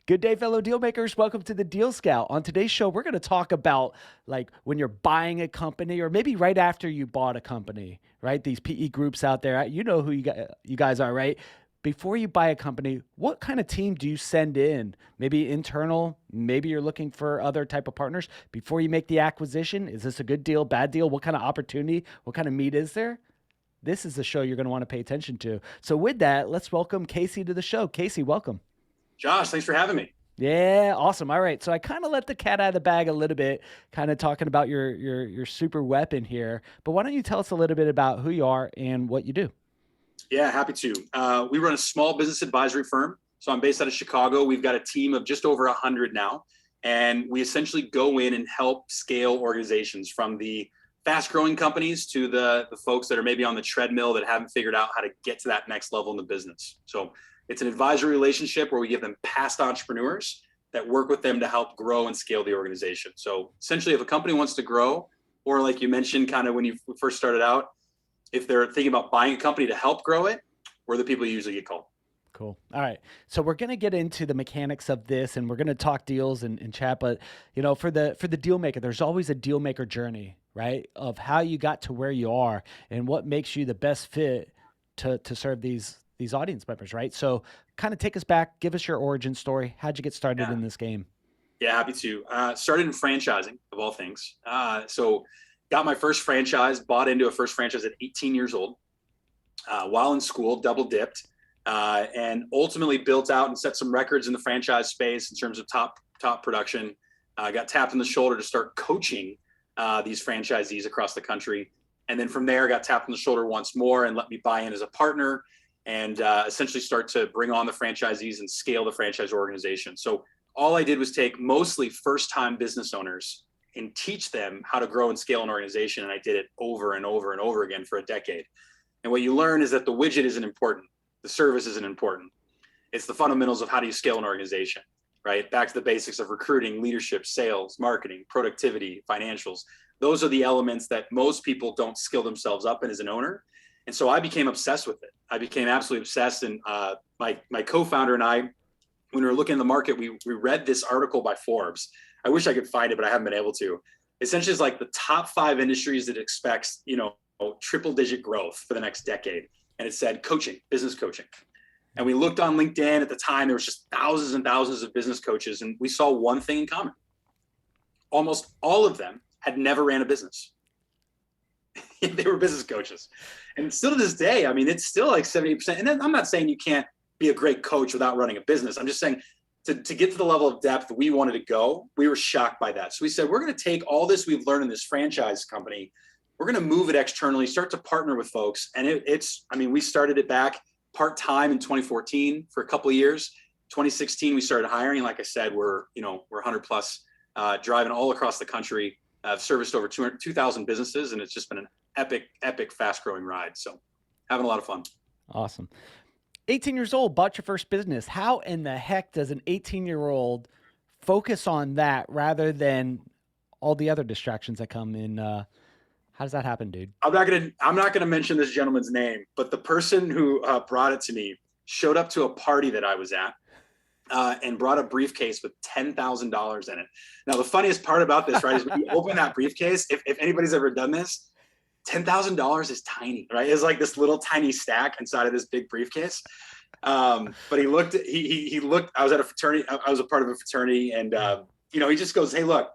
Good day, fellow deal makers. Welcome to the Deal Scout. On today's show, we're going to talk about like when you're buying a company or maybe right after you bought a company, right? These PE groups out there, you know who you guys are, right? Before you buy a company, what kind of team do you send in? Maybe internal, maybe you're looking for other type of partners before you make the acquisition. Is this a good deal, bad deal? What kind of opportunity, what kind of meat is there? This is the show you're going to want to pay attention to. So with that, let's welcome Casey to the show. Casey, welcome. Josh, thanks for having me. Yeah, awesome. All right. So I kind of let the cat out of the bag a little bit, kind of talking about your super weapon here. But why don't you tell us a little bit about who you are and what you do? Yeah, happy to. We run a small business advisory firm. So I'm based out of Chicago. We've got a team of just over 100 now. And we essentially go in and help scale organizations from the fast growing companies to the folks that are maybe on the treadmill that haven't figured out how to get to that next level in the business. So it's an advisory relationship where we give them past entrepreneurs that work with them to help grow and scale the organization. So essentially, if a company wants to grow, or like you mentioned, kind of when you first started out, if they're thinking about buying a company to help grow it, we're the people you usually get called. Cool. All right. So we're going to get into the mechanics of this and we're going to talk deals and chat, but for the deal maker, there's always a deal maker journey, right? Of how you got to where you are and what makes you the best fit to serve these audience members, right? So kind of take us back, give us your origin story. How'd you get started Yeah, in this game? yeah, happy to. Started in franchising of all things. So got my first franchise, bought into a first franchise at 18 years old. While in school, double dipped, and ultimately built out and set some records in the franchise space in terms of top production. Got tapped on the shoulder to start coaching these franchisees across the country, and then from there got tapped on the shoulder once more and let me buy in as a partner and essentially start to bring on the franchisees and scale the franchise organization. So all I did was take mostly first-time business owners and teach them how to grow and scale an organization, and I did it over and over and over again for a decade. And what you learn is that the widget isn't important. The service isn't important. It's the fundamentals of how do you scale an organization, right? Back to the basics of recruiting, leadership, sales, marketing, productivity, financials. Those are the elements that most people don't skill themselves up in as an owner. And so I became obsessed with it. I became absolutely obsessed. And my co-founder and I, when we were looking in the market, we read this article by Forbes. I wish I could find it, but I haven't been able to. Essentially, it's like the top 5 industries that expects, triple digit growth for the next decade. And it said coaching, business coaching. And we looked on LinkedIn at the time, there was just thousands and thousands of business coaches. And we saw one thing in common. Almost all of them had never ran a business. They were business coaches. And still to this day, I mean, it's still like 70%. And then I'm not saying you can't be a great coach without running a business. I'm just saying to get to the level of depth we wanted to go, we were shocked by that. So we said, we're going to take all this we've learned in this franchise company, we're going to move it externally, start to partner with folks. And we started it back part-time in 2014 for a couple of years. 2016, we started hiring. Like I said, we're 100 plus, driving all across the country. I've serviced over 2,000 businesses, and it's just been an epic, fast-growing ride. So having a lot of fun. Awesome. 18 years old, bought your first business. How in the heck does an 18-year-old focus on that rather than all the other distractions that come in? How does that happen, dude? I'm not gonna mention this gentleman's name, but the person who brought it to me showed up to a party that I was at and brought a briefcase with $10,000 in it. Now, the funniest part about this, right, is when you open that briefcase, if anybody's ever done this, $10,000 is tiny, right? It's like this little tiny stack inside of this big briefcase. But he looked. I was at a fraternity. I was a part of a fraternity, and he just goes, "Hey, look,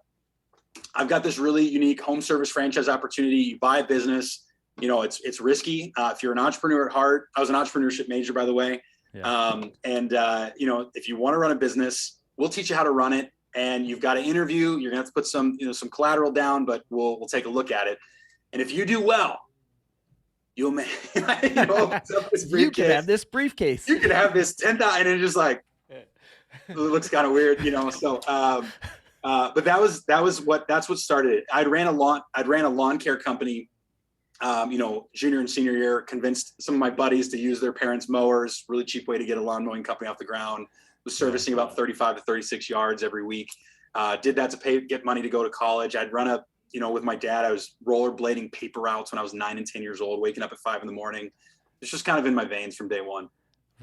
I've got this really unique home service franchise opportunity. You buy a business, it's risky. If you're an entrepreneur at heart, I was an entrepreneurship major, by the way. Yeah. If you want to run a business, we'll teach you how to run it. And you've got to interview. You're gonna have to put some collateral down, but we'll take a look at it. And if you do well, you'll make, You can have this briefcase. You can have this 10,000, and it's just like, it looks kind of weird, So, but that's what started it. I'd ran a lawn care company, junior and senior year. Convinced some of my buddies to use their parents' mowers. Really cheap way to get a lawn mowing company off the ground. Was servicing about 35 to 36 yards every week. Did that to get money to go to college. I'd run with my dad, I was rollerblading paper routes when I was 9 and 10 years old, waking up at 5 a.m. It's just kind of in my veins from day one.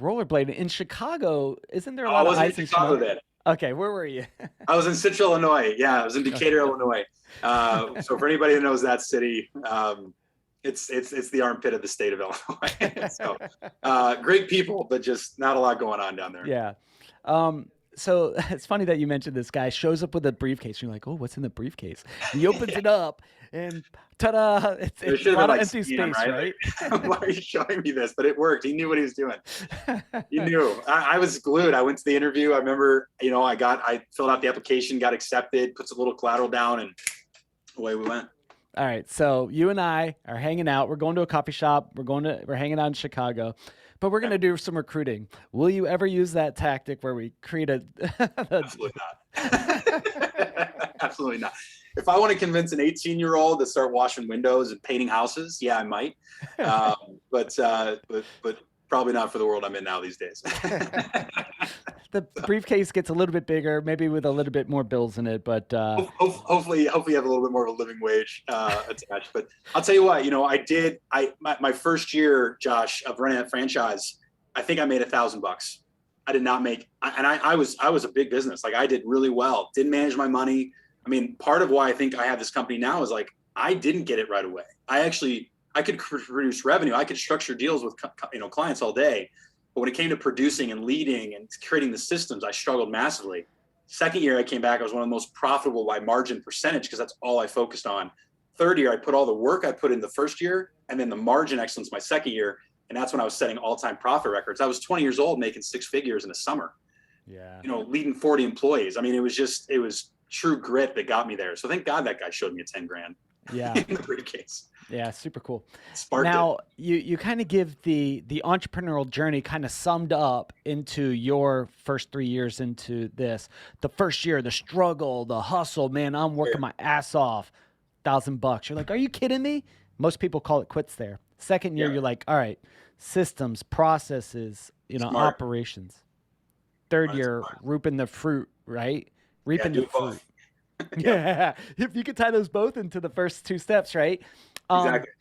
Rollerblading in Chicago, isn't there a I lot of wasn't ice in and Chicago snow? then. Okay, where were you? I was in Central Illinois. Yeah, I was in Decatur, Illinois. So for anybody who knows that city, it's the armpit of the state of Illinois. So great people, but just not a lot going on down there. Yeah. So it's funny that you mentioned this guy shows up with a briefcase. You're like, oh, what's in the briefcase? And he opens it up and ta-da! There It's should a have been lot of like empty CM, space, right? right? Like, why are you showing me this? But it worked. He knew what he was doing. He knew. I was glued. I went to the interview. I remember, I filled out the application, got accepted, puts a little collateral down, and away we went. All right. So you and I are hanging out. We're going to a coffee shop. We're hanging out in Chicago, but we're going to do some recruiting. Will you ever use that tactic where we create a, Absolutely not. Absolutely not. If I want to convince an 18-year-old to start washing windows and painting houses, yeah, I might. But probably not for the world I'm in now these days. the briefcase gets a little bit bigger, maybe with a little bit more bills in it, but hopefully you have a little bit more of a living wage attached. But I'll tell you what, my first year, Josh, of running that franchise, I think I made $1,000. I did not make, and I was a big business. Like I did really well, didn't manage my money. I mean, part of why I think I have this company now is like, I didn't get it right away. I could produce revenue. I could structure deals with clients all day. But when it came to producing and leading and creating the systems, I struggled massively. Second year I came back, I was one of the most profitable by margin percentage because that's all I focused on. Third year, I put all the work I put in the first year and then the margin excellence my second year. And that's when I was setting all-time profit records. I was 20 years old making 6 figures in a summer. yeah, Leading 40 employees. I mean, it was true grit that got me there. So thank God that guy showed me a 10 grand yeah. in the briefcase. Yeah, super cool. Sparked Now, it. you kind of give the entrepreneurial journey kind of summed up into your first 3 years into this. The first year, the struggle, the hustle, man, I'm working my ass off. $1,000. You're like, are you kidding me? Most people call it quits there. Second year, Yeah. you're like, all right, systems, processes, Smart. operations. Third Smart. year, reaping the fruit, right? Yeah, Reaping the do fruit. both. Yeah. If you could tie those both into the first 2 steps, right? Um, Exactly.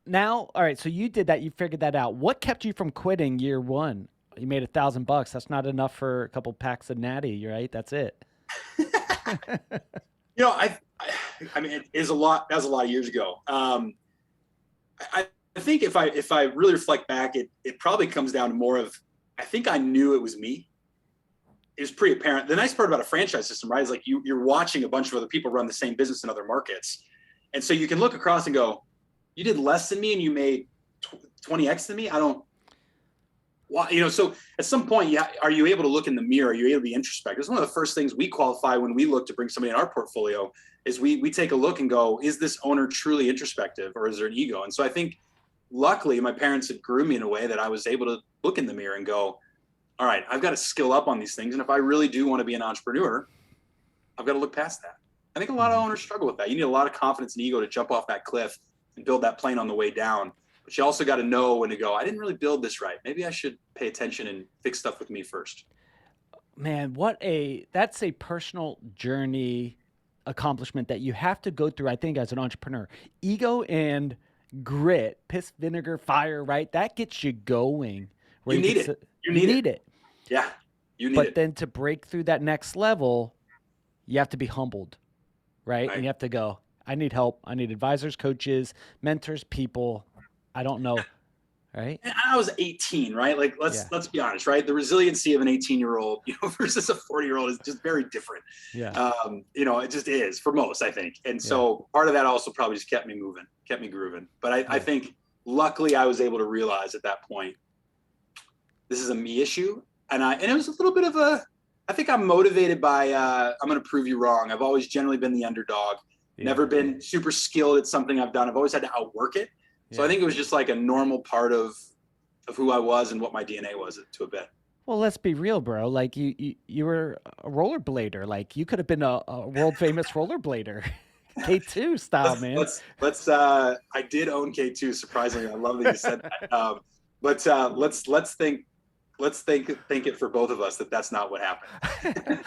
Now, all right. So you did that. You figured that out. What kept you from quitting year one? You made $1,000. That's not enough for a couple packs of natty, right? That's it. I mean, it is a lot. That was a lot of years ago. I think if I really reflect back, it probably comes down to more of, I think I knew it was me. It was pretty apparent. The nice part about a franchise system, right, is like you're watching a bunch of other people run the same business in other markets. And so you can look across and go, you did less than me and you made 20x than me. I don't, well, so at some point, are you able to look in the mirror? Are you able to be introspective? It's one of the first things we qualify when we look to bring somebody in our portfolio is we take a look and go, is this owner truly introspective or is there an ego? And so I think luckily my parents had groomed me in a way that I was able to look in the mirror and go, all right, I've got to skill up on these things. And if I really do want to be an entrepreneur, I've got to look past that. I think a lot of owners struggle with that. You need a lot of confidence and ego to jump off that cliff and build that plane on the way down. But you also got to know when to go, I didn't really build this right. Maybe I should pay attention and fix stuff with me first. Man, that's a personal journey accomplishment that you have to go through, I think, as an entrepreneur. Ego and grit, piss, vinegar, fire, right? That gets you going. Where You need it. You need it. Yeah, you need But it. then to break through that next level, you have to be humbled, right? And Right. you have to go, I need help. I need advisors, coaches, mentors, people. I don't know, right? And I was 18, right? Like Yeah. let's be honest, right? The resiliency of an 18-year-old, versus a 40-year-old is just very different. Yeah. It just is for most, I think. And Yeah. so part of that also probably just kept me moving, kept me grooving. But I think luckily I was able to realize at that point, this is a me issue. And it was a little bit of I think I'm motivated by, I'm going to prove you wrong. I've always generally been the underdog, never been super skilled at something I've done. I've always had to outwork it. So I think it was just like a normal part of who I was and what my DNA was to a bit. Well, let's be real, bro. Like you were a rollerblader. Like you could have been a world famous rollerblader, K2 style, man. I did own K2. Surprisingly, I love that you said that. But let's think it for both of us that that's not what happened.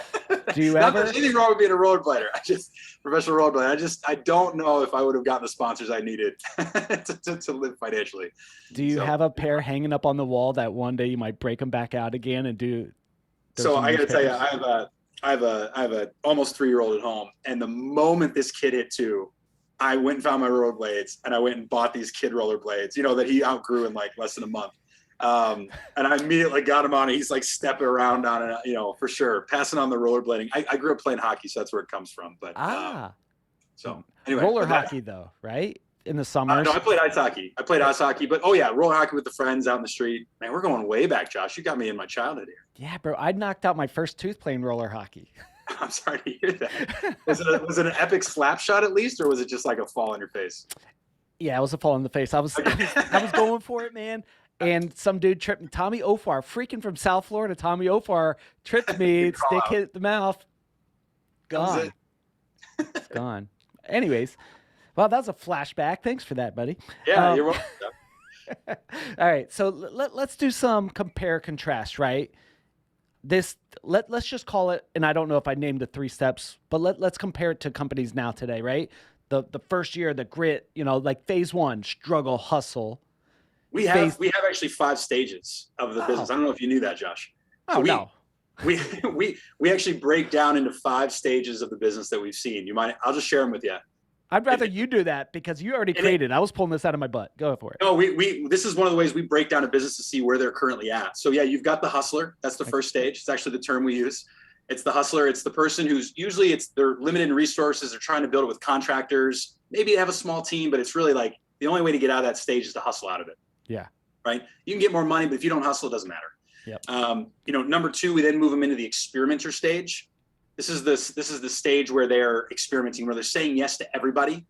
Do you Not ever? that there's anything wrong with being a rollerblader. Professional rollerblader. I don't know if I would have gotten the sponsors I needed to live financially. Do you have a pair hanging up on the wall that one day you might break them back out again and do? So I got to tell you, I have I have a almost 3-year-old at home, and the moment this kid hit 2, I went and found my rollerblades, and I went and bought these kid rollerblades, that he outgrew in like less than a month. And I immediately got him on it. He's like stepping around on it, for sure. Passing on the rollerblading. I grew up playing hockey, so that's where it comes from. But Ah, so anyway, roller but hockey though, right? In the no, summers. I played ice hockey. I played ice hockey, but yeah, roller hockey with the friends out in the street. Man, we're going way back, Josh. You got me in my childhood here. Yeah, bro. I knocked out my first tooth playing roller hockey. I'm sorry to hear that. Was it an epic slap shot at least, or was it just like a fall on your face? Yeah, it was a fall in the face. I was going for it, man. And some dude tripped me. Tommy Ofar, freaking from South Florida. Tommy Ofar tripped me. Good call Stick out. hit the mouth. That was Gone. it. It's gone. Anyways, well, that was a flashback. Thanks for that, buddy. Yeah, you're welcome. All right. So let's do some compare contrast, right? Let's just call it, and I don't know if I named the 3 steps, but let's compare it to companies now today, right? The first year, the grit, like phase 1, struggle, hustle. We have actually 5 stages of the business. Oh. I don't know if you knew that, Josh. Oh, no. We actually break down into 5 stages of the business that we've seen. I'll just share them with you. I'd rather you do that because you already created. I was pulling this out of my butt. Go for it. No, this is one of the ways we break down a business to see where they're currently at. So yeah, you've got the hustler. That's the first stage. It's actually the term we use. It's the hustler. It's the person who's usually they're limited in resources. They're trying to build it with contractors. Maybe they have a small team, but it's really like the only way to get out of that stage is to hustle out of it. Yeah. Right. You can get more money, but if you don't hustle, it doesn't matter. Yep. Number 2, we then move them into the experimenter stage. This is the stage where they're experimenting, where they're saying yes to everybody.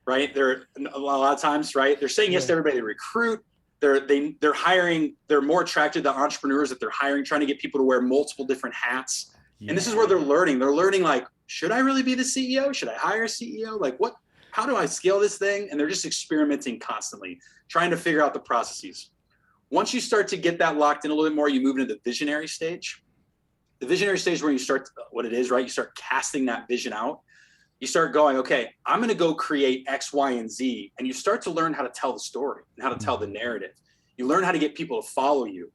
Right. They're a lot of times, right. They're saying yes to everybody. They recruit. They're hiring. They're more attracted to entrepreneurs that they're hiring, trying to get people to wear multiple different hats. Yeah. And this is where they're learning. They're learning like, should I really be the CEO? Should I hire a CEO? Like how do I scale this thing? And they're just experimenting constantly, trying to figure out the processes. Once you start to get that locked in a little bit more, you move into the visionary stage. The visionary stage where you start what it is, right? You start casting that vision out. You start going, okay, I'm going to go create X, Y, and Z. And you start to learn how to tell the story and how to tell the narrative. You learn how to get people to follow you.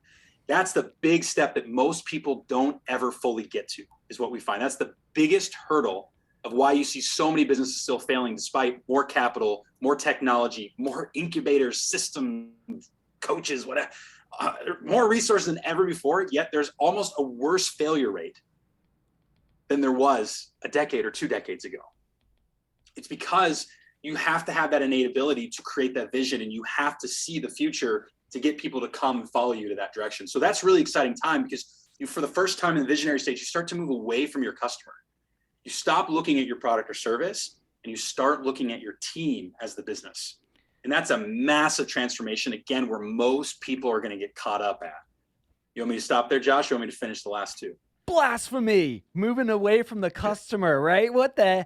That's the big step that most people don't ever fully get to, is what we find. That's the biggest hurdle of why you see so many businesses still failing despite more capital, more technology, more incubators, systems, coaches, whatever, more resources than ever before. Yet there's almost a worse failure rate than there was a decade or 2 decades ago. It's because you have to have that innate ability to create that vision, and you have to see the future to get people to come and follow you to that direction. So that's really exciting time, because for the first time in the visionary stage, you start to move away from your customer. You stop looking at your product or service, and you start looking at your team as the business. And that's a massive transformation, again, where most people are going to get caught up at. You want me to stop there, Josh? Or you want me to finish the last 2? Blasphemy. Moving away from the customer, right? What the?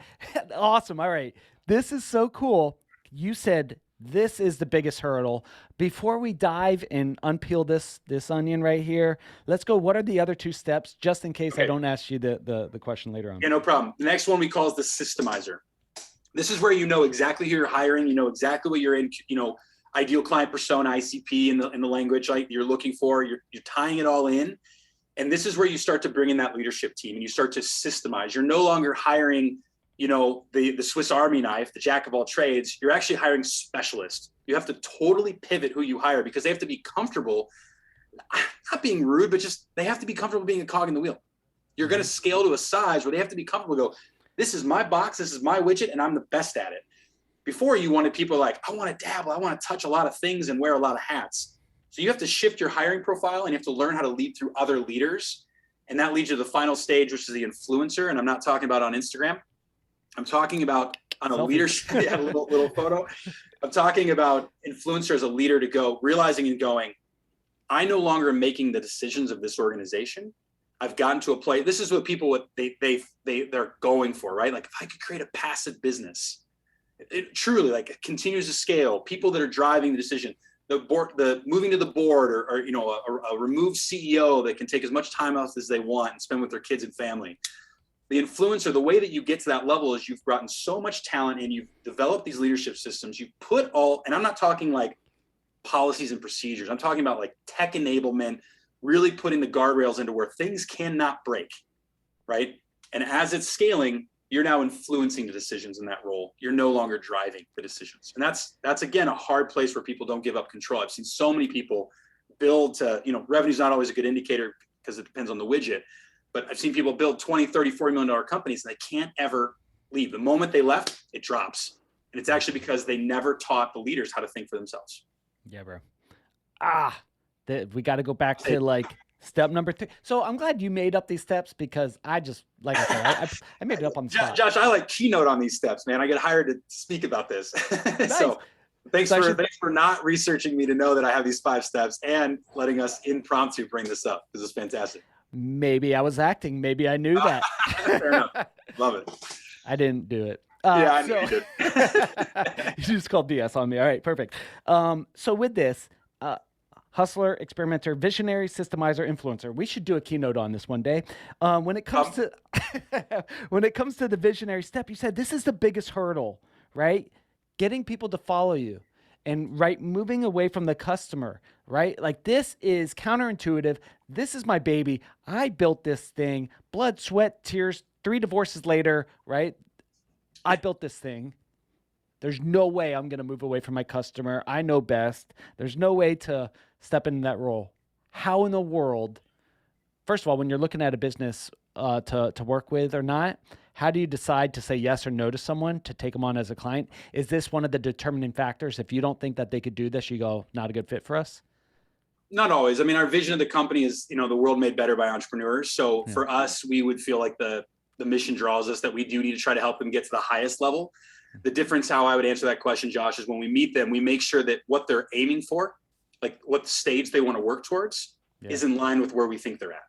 Awesome. All right. This is so cool. You said this is the biggest hurdle. Before we dive and unpeel this onion right here, let's go. What are the other 2 steps, just in case I don't ask you the question later on? Yeah, no problem. The next one we call is the systemizer. This is where you know exactly who you're hiring. You know exactly what you're in, ideal client persona, ICP in the language like you're looking for. You're tying it all in. And this is where you start to bring in that leadership team, and you start to systemize. You're no longer hiring, the Swiss Army knife, the jack of all trades. You're actually hiring specialists. You have to totally pivot who you hire, because they have to be comfortable, not being rude, but just they have to be comfortable being a cog in the wheel. You're going to scale to a size where they have to be comfortable to go, this is my box, this is my widget, and I'm the best at it. Before, you wanted people like, I want to dabble, I want to touch a lot of things and wear a lot of hats. So you have to shift your hiring profile, and you have to learn how to lead through other leaders. And that leads you to the final stage, which is the influencer. And I'm not talking about on Instagram. I'm talking about on a leadership, a little photo. I'm talking about influencer as a leader, to go realizing and going, I no longer am making the decisions of this organization. I've gotten to a place. This is what people, they're going for, right? Like, if I could create a passive business, it truly like it continues to scale, people that are driving the decision, the board, the moving to the board, or a removed CEO that can take as much time out as they want and spend with their kids and family. The influencer, the way that you get to that level is you've gotten so much talent, and you've developed these leadership systems. You put and I'm not talking like policies and procedures. I'm talking about like tech enablement, really putting the guardrails into where things cannot break. right? And as it's scaling, you're now influencing the decisions in that role. You're no longer driving the decisions. And that's again, a hard place where people don't give up control. I've seen so many people build to, revenue's not always a good indicator because it depends on the widget, but I've seen people build 20, 30, $40 million companies and they can't ever leave. The moment they left, it drops. And it's actually because they never taught the leaders how to think for themselves. Yeah, bro. We got to go back to like step number 3. So I'm glad you made up these steps because I just, like I said, I made it up on the spot. Josh, I like keynote on these steps, man. I get hired to speak about this. Nice. So thanks for not researching me to know that I have these 5 steps and letting us impromptu bring this up. This is fantastic. Maybe I was acting. Maybe I knew that. Fair enough. Love it. I didn't do it. Yeah, I knew you did. You just called BS on me. All right, perfect. So with this, hustler, experimenter, visionary, systemizer, influencer. We should do a keynote on this one day. When it comes to when it comes to the visionary step, you said this is the biggest hurdle, right? Getting people to follow you and moving away from the customer, right? Like this is counterintuitive. This is my baby. I built this thing, blood, sweat, tears, 3 divorces later, right? I built this thing. There's no way I'm going to move away from my customer. I know best. There's no way to step into that role. How in the world, first of all, when you're looking at a business to work with or not, how do you decide to say yes or no to someone to take them on as a client? Is this one of the determining factors? If you don't think that they could do this, you go, not a good fit for us? Not always. I mean, our vision of the company is, the world made better by entrepreneurs. So for us, we would feel like the mission draws us that we do need to try to help them get to the highest level. The difference, how I would answer that question, Josh, is when we meet them, we make sure that what they're aiming for, like what stage they want to work towards, is in line with where we think they're at,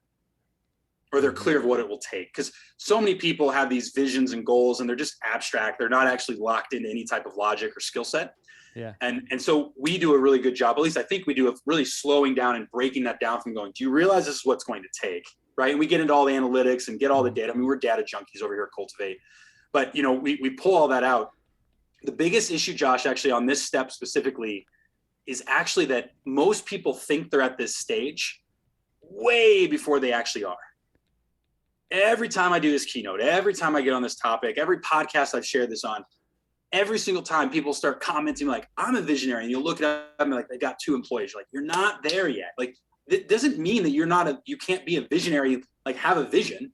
or they're clear of what it will take. Because so many people have these visions and goals and they're just abstract. They're not actually locked into any type of logic or skill set. Yeah. And so we do a really good job, at least I think we do, of really slowing down and breaking that down from going, do you realize this is what's going to take? Right. And we get into all the analytics and get all the data. I mean, we're data junkies over here at Cultivate, but we pull all that out. The biggest issue, Josh, actually on this step specifically, is actually that most people think they're at this stage way before they actually are. Every time I do this keynote, every time I get on this topic, every podcast I've shared this on, every single time people start commenting like, I'm a visionary, and you'll look at them like they got 2 employees. You're like, you're not there yet. Like, it doesn't mean that you can't be a visionary, like have a vision.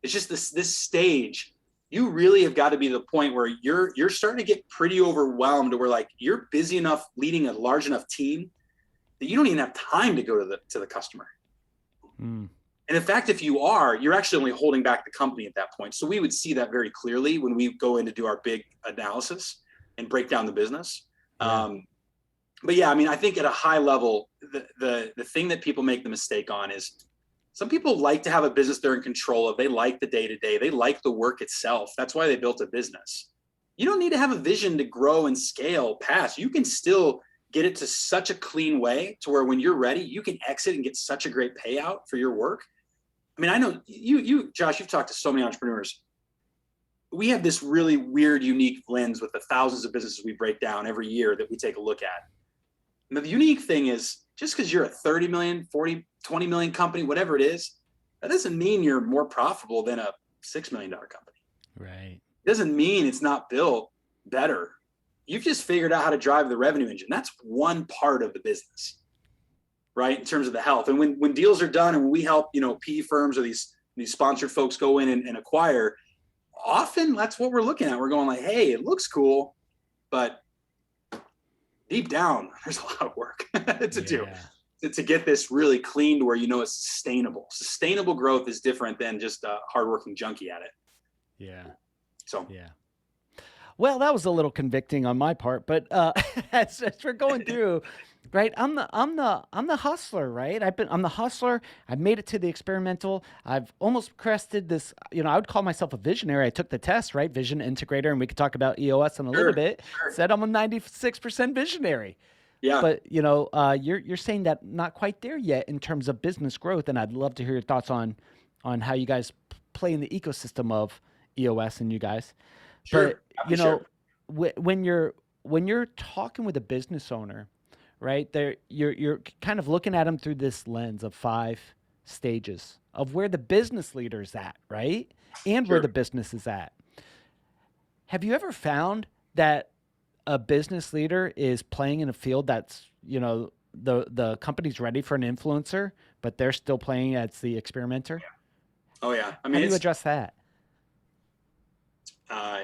It's just this stage. You really have got to be the point where you're starting to get pretty overwhelmed, where like you're busy enough leading a large enough team that you don't even have time to go to the customer. And in fact, if you are, you're actually only holding back the company at that point. So we would see that very clearly when we go in to do our big analysis and break down the business. But yeah, I mean, I think at a high level, the thing that people make the mistake on is some people like to have a business they're in control of. They like the day-to-day. They like the work itself. That's why they built a business. You don't need to have a vision to grow and scale past. You can still get it to such a clean way to where when you're ready, you can exit and get such a great payout for your work. I mean, I know you, Josh, you've talked to so many entrepreneurs. We have this really weird, unique lens with the thousands of businesses we break down every year that we take a look at. And the unique thing is, just because you're a 30 million, 40, 20 million company, whatever it is, that doesn't mean you're more profitable than a $6 million company. Right. It doesn't mean it's not built better. You've just figured out how to drive the revenue engine. That's one part of the business, right? In terms of the health. And when deals are done and when we help, PE firms or these sponsored folks go in and acquire, often that's what we're looking at. We're going like, hey, it looks cool, but deep down, there's a lot of work to do to get this really clean to where it's sustainable. Sustainable growth is different than just a hardworking junkie at it. Yeah. So yeah. Well, that was a little convicting on my part, but as we're going through, right? I'm the hustler, right? I'm the hustler. I've made it to the experimental. I've almost crested this. I would call myself a visionary. I took the test, right? Vision integrator, and we could talk about EOS in a little bit. Said I'm a 96% visionary. Yeah. But you're saying that not quite there yet in terms of business growth, and I'd love to hear your thoughts on how you guys play in the ecosystem of EOS and you guys. Sure. But when you're talking with a business owner, right? You're kind of looking at them through this lens of 5, stages of where the business leader's at, right? And where the Sure. business is at. Have you ever found that a business leader is playing in a field that's, the company's ready for an influencer, but they're still playing as the experimenter? Oh yeah. I How mean, do you it's address that?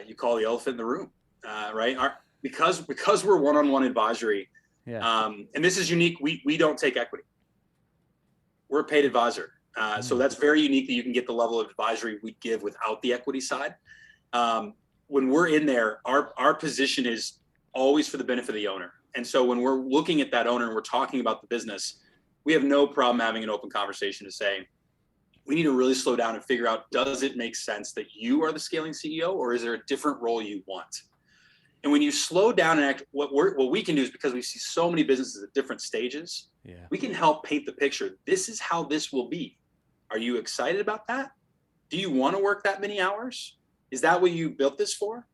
you call the elephant in the room, right? Because we're one-on-one advisory, Yeah. and this is unique. We don't take equity. We're a paid advisor, so Mm. that's very unique that you can get the level of advisory we give without the equity side. When we're in there, our position is always for the benefit of the owner. And so when we're looking at that owner and we're talking about the business, we have no problem having an open conversation to say, we need to really slow down and figure out, does it make sense that you are the scaling CEO, or is there a different role you want? And when you slow down and act, what we can do is, because we see so many businesses at different stages, Yeah. we can help paint the picture. This is how this will be. Are you excited about that? Do you want to work that many hours? Is that what you built this for?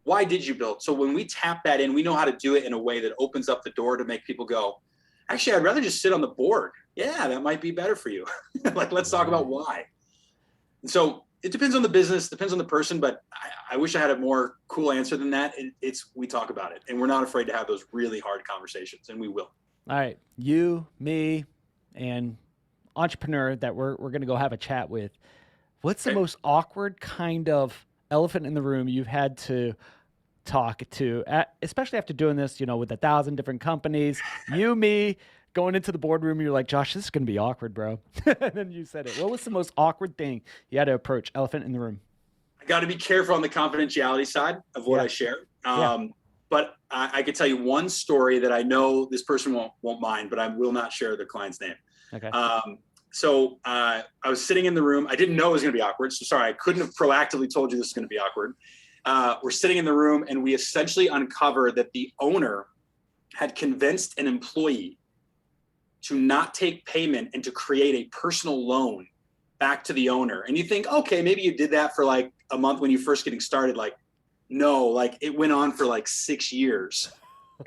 Why did you build? So when we tap that in, we know how to do it in a way that opens up the door to make people go, actually, I'd rather just sit on the board. Yeah, that might be better for you. Like, let's talk about Right. why. And so it depends on the business, depends on the person, but I wish I had a more cool answer than that. We talk about it, and we're not afraid to have those really hard conversations, and we will. All right. You, me, and entrepreneur that we're going to go have a chat with. What's the Okay. most awkward kind of elephant in the room you've had to talk to, especially after doing this, with 1,000 different companies? You, me, going into the boardroom, you're like, Josh, this is going to be awkward, bro. And then you said it. What was the most awkward thing you had to approach? Elephant in the room. I got to be careful on the confidentiality side of what Yeah. I share. Yeah. But I could tell you one story that I know this person won't mind, but I will not share the client's name. Okay. So I was sitting in the room. I didn't know it was going to be awkward. So sorry, I couldn't have proactively told you this is going to be awkward. We're sitting in the room, and we essentially uncovered that the owner had convinced an employee to not take payment and to create a personal loan back to the owner. And you think, okay, maybe you did that for like a month when you first getting started. Like, no, like it went on for like 6 years.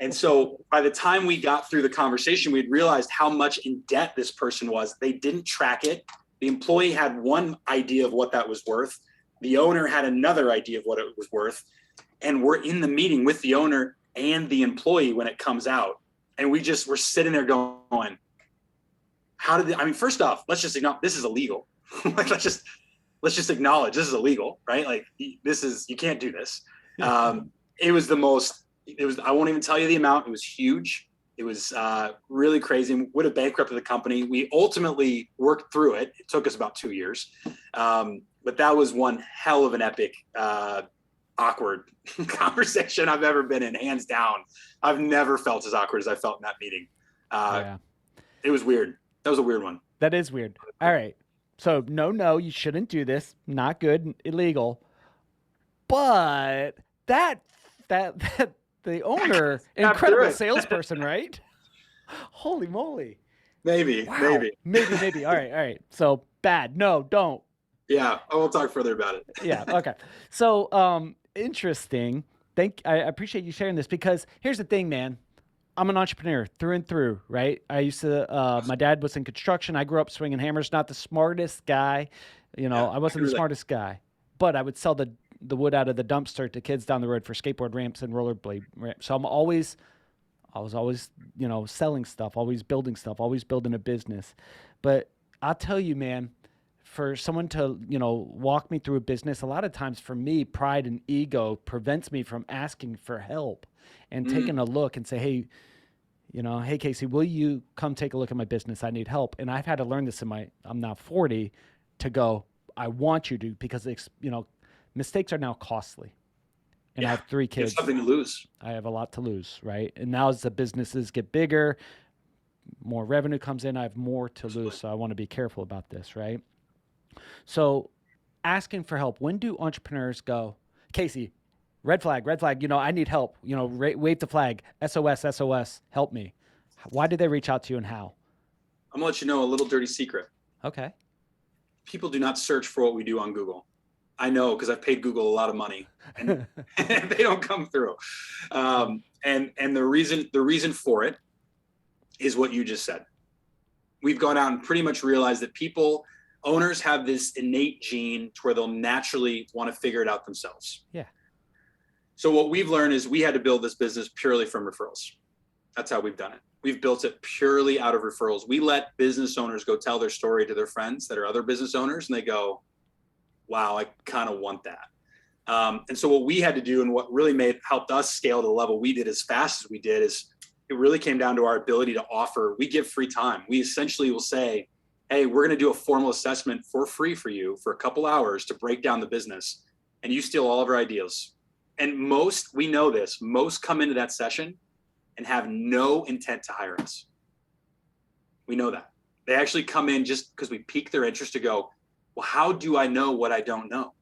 And so by the time we got through the conversation, we had realized how much in debt this person was. They didn't track it. The employee had one idea of what that was worth. The owner had another idea of what it was worth. And we're in the meeting with the owner and the employee when it comes out. And we're sitting there going, first off, let's just acknowledge this is illegal. Like, let's just acknowledge this is illegal, right? Like, you can't do this. It was I won't even tell you the amount. It was huge. It was really crazy. Would have bankrupted the company. We ultimately worked through it. It took us about 2 years. But that was one hell of an epic, awkward conversation I've ever been in, hands down. I've never felt as awkward as I felt in that meeting. Yeah. It was weird. That was a weird one. That is weird. All right. So, no, you shouldn't do this. Not good, illegal. But that the owner, Got through incredible it. salesperson, right? Holy moly. Maybe. Wow. Maybe. All right. So bad. No, don't. Yeah. I will talk further about it. Yeah. Okay. So, interesting. I appreciate you sharing this, because here's the thing, man. I'm an entrepreneur through and through, right? I used to, my dad was in construction. I grew up swinging hammers, not the smartest guy. Yeah, I wasn't the smartest guy, but I would sell the wood out of the dumpster to kids down the road for skateboard ramps and rollerblade ramps. So I was always, selling stuff, always building stuff, always building a business. But I'll tell you, man, for someone to, walk me through a business, a lot of times for me, pride and ego prevents me from asking for help and taking a look and say, hey, Casey, will you come take a look at my business? I need help. And I've had to learn this I'm now 40, to go, I want you to, because mistakes are now costly. And I have 3 You have kids. something to lose. I have a lot to lose, right? And now as the businesses get bigger, more revenue comes in, I have more to lose. So I want to be careful about this, right? So asking for help, when do entrepreneurs go, Casey, red flag, I need help, wave the flag, SOS, help me. Why did they reach out to you, and how? I'm gonna let you know a little dirty secret. Okay. People do not search for what we do on Google. I know, because I've paid Google a lot of money, and they don't come through. And the reason for it is what you just said. we've gone out and pretty much realized that owners have this innate gene to where they'll naturally want to figure it out themselves. Yeah. So what we've learned is we had to build this business purely from referrals. That's how we've done it. We've built it purely out of referrals. We let business owners go tell their story to their friends that are other business owners, and they go, wow, I kind of want that. And so what we had to do, and what really helped us scale to the level we did as fast as we did, is it really came down to our ability to offer. We give free time. We essentially will say, hey, we're going to do a formal assessment for free for you for a couple hours to break down the business, and you steal all of our ideas. And we know this, most come into that session and have no intent to hire us. We know that. They actually come in just because we pique their interest to go, well, how do I know what I don't know?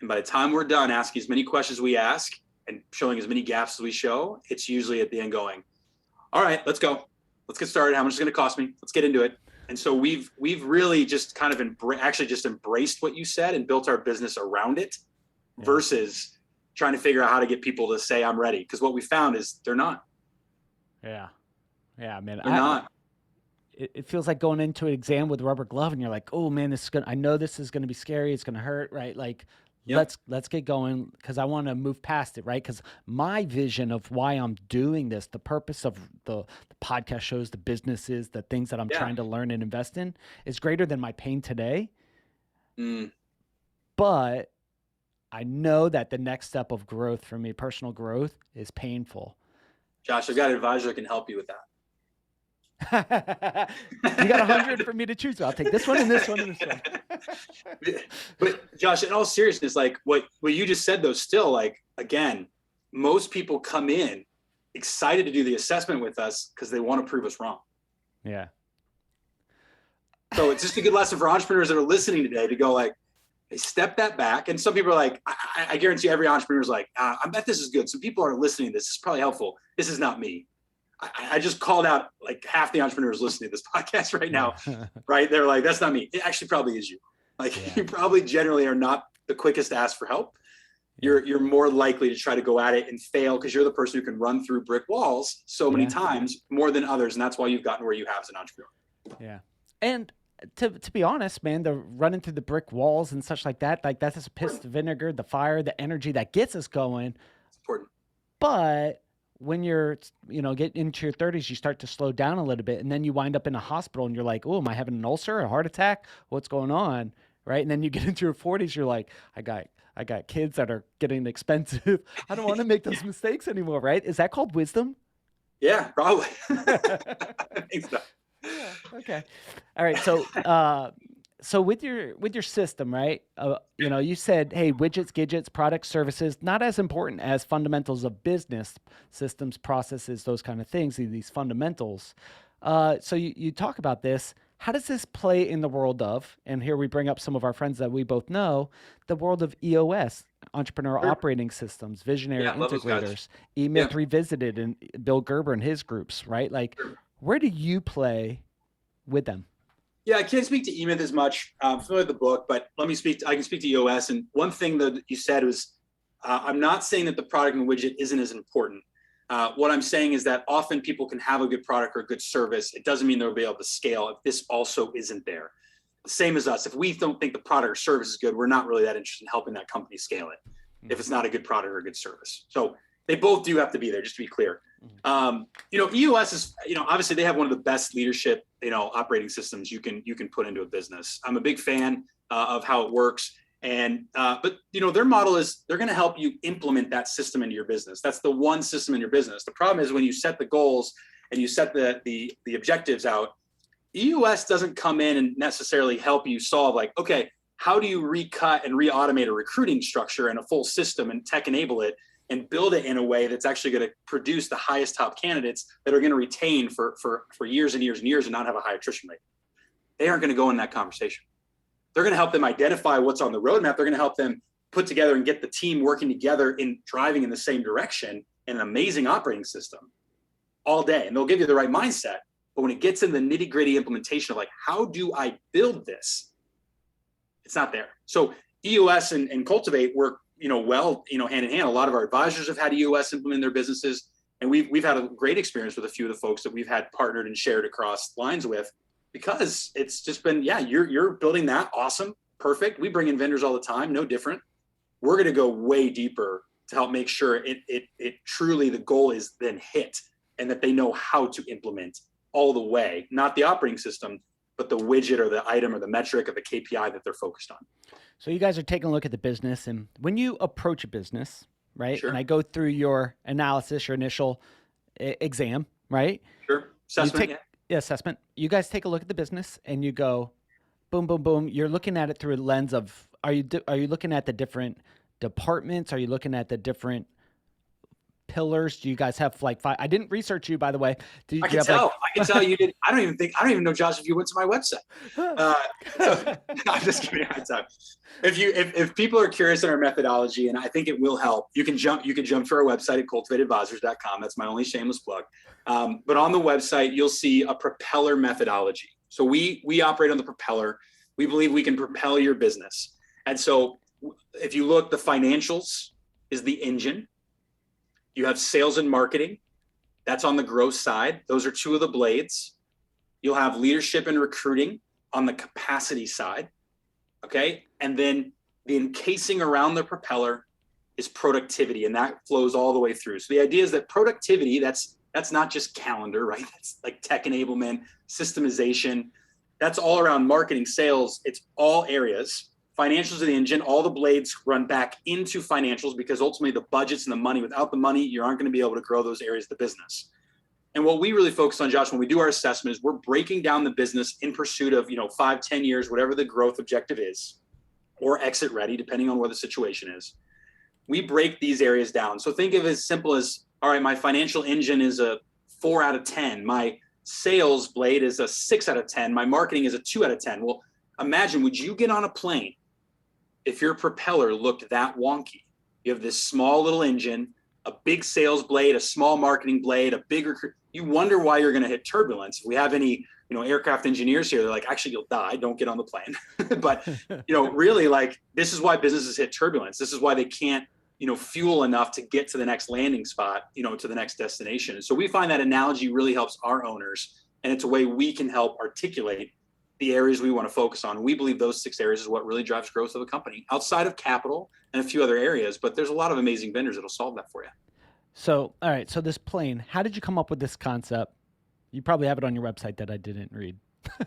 And by the time we're done asking as many questions we ask and showing as many gaps as we show, it's usually at the end going, all right, let's go. Let's get started. How much is it going to cost me? Let's get into it. And so we've really just kind of embraced what you said and built our business around it versus trying to figure out how to get people to say, I'm ready. Because what we found is they're not. Yeah. Yeah, man. They're not. It feels like going into an exam with a rubber glove and you're like, oh man, I know this is going to be scary. It's going to hurt, right? Like, let's get going because I want to move past it, right? Because my vision of why I'm doing this, the purpose of the podcast shows, the businesses, the things that I'm trying to learn and invest in is greater than my pain today. But I know that the next step of growth for me, personal growth, is painful. Josh, I've got an advisor that can help you with that. You got 100 for me to choose. I'll take this one and this one and this one. But Josh, in all seriousness, like what you just said, though, still, like, again, most people come in excited to do the assessment with us because they want to prove us wrong. Yeah. So it's just a good lesson for entrepreneurs that are listening today to go like, hey, step that back. And some people are like, I guarantee every entrepreneur is like, I bet this is good. Some people are listening to this. This is probably helpful. This is not me. I just called out like half the entrepreneurs listening to this podcast right now, right? They're like, that's not me. It actually probably is you. Like you probably generally are not the quickest to ask for help. You're more likely to try to go at it and fail because you're the person who can run through brick walls so many times more than others. And that's why you've gotten where you have as an entrepreneur. Yeah. And to be honest, man, the running through the brick walls and such like that's a piss, the vinegar, the fire, the energy that gets us going. It's important. But when you're, get into your 30s, you start to slow down a little bit, and then you wind up in a hospital, and you're like, "Oh, am I having an ulcer, a heart attack? What's going on?" Right? And then you get into your 40s, you're like, "I got kids that are getting expensive. I don't want to make those mistakes anymore." Right? Is that called wisdom? Yeah, probably. I think so. Yeah. Okay. All right. So with your system, right? You said, hey, widgets, gadgets, products, services, not as important as fundamentals of business, systems, processes, those kind of things, these fundamentals. So you talk about this. How does this play in the world of, and here we bring up some of our friends that we both know, the world of EOS, Entrepreneur Operating Systems, Visionary Integrators, eMyth Revisited, and Bill Gerber and his groups, right? Like, where do you play with them? Yeah, I can't speak to eMyth as much. I'm familiar with the book, but I can speak to EOS. And one thing that you said was, I'm not saying that the product and widget isn't as important. What I'm saying is that often people can have a good product or a good service. It doesn't mean they'll be able to scale if this also isn't there. The same as us. If we don't think the product or service is good, we're not really that interested in helping that company scale it if it's not a good product or a good service. So they both do have to be there, just to be clear. EOS is, obviously they have one of the best leadership, operating systems you can put into a business. I'm a big fan of how it works. And, but their model is they're going to help you implement that system into your business. That's the one system in your business. The problem is when you set the goals and you set the objectives out, EOS doesn't come in and necessarily help you solve like, okay, how do you recut and re-automate a recruiting structure and a full system and tech enable it and build it in a way that's actually going to produce the highest top candidates that are going to retain for years and years and years and not have a high attrition rate. They aren't going to go in that conversation. They're going to help them identify what's on the roadmap. They're going to help them put together and get the team working together in driving in the same direction in an amazing operating system all day. And they'll give you the right mindset. But when it gets in the nitty gritty implementation of like, how do I build this? It's not there. So EOS and Cultivate work, hand in hand. A lot of our advisors have had EOS implement in their businesses. And we've had a great experience with a few of the folks that we've had partnered and shared across lines with. because it's just been, yeah, you're building that. Awesome. Perfect. We bring in vendors all the time. No different. We're going to go way deeper to help make sure it truly, the goal is then hit, and that they know how to implement all the way, not the operating system, but the widget or the item or the metric or the KPI that they're focused on. So you guys are taking a look at the business, and when you approach a business, right? And Sure. I go through your analysis, your initial exam, right? Sure. You Assessment. take Yeah. assessment. You guys take a look at the business, and you go, boom, boom, boom. You're looking at it through a lens of are you looking at the different departments? Are you looking at the different pillars? Do you guys have like five? I didn't research you, by the way. Do I you can have like tell. I can tell you did. I don't even know, Josh, if you went to my website. So I'm just kidding. If people are curious in our methodology, and I think it will help, you can jump to our website at cultivateadvisors.com. That's my only shameless plug. But on the website, you'll see a propeller methodology. So we operate on the propeller. We believe we can propel your business. And so if you look, the financials is the engine. You have sales and marketing. That's on the growth side. Those are two of the blades. You'll have leadership and recruiting on the capacity side. Okay. And then the encasing around the propeller is productivity, and that flows all the way through. So the idea is that productivity, that's not just calendar, right? That's like tech enablement, systemization. That's all around marketing, sales. It's all areas. Financials are the engine. All the blades run back into financials, because ultimately the budgets and the money, without the money, you aren't going to be able to grow those areas of the business. And what we really focus on, Josh, when we do our assessment, is we're breaking down the business in pursuit of, 5, 10 years, whatever the growth objective is, or exit ready, depending on where the situation is. We break these areas down. So think of it as simple as, all right, my financial engine is a 4 out of 10. My sales blade is a 6 out of 10. My marketing is a 2 out of 10. Well, imagine, would you get on a plane if your propeller looked that wonky? You have this small little engine, a big sales blade, a small marketing blade, a bigger, you wonder why you're going to hit turbulence. If we have any, aircraft engineers here, they're like, actually, you'll die. Don't get on the plane. But, really, like, this is why businesses hit turbulence. This is why they can't, fuel enough to get to the next landing spot, to the next destination. So we find that analogy really helps our owners, and it's a way we can help articulate the areas we want to focus on. We believe those 6 areas is what really drives growth of a company, outside of capital and a few other areas. But there's a lot of amazing vendors that'll solve that for you. So, all right. So this plane, how did you come up with this concept? You probably have it on your website that I didn't read.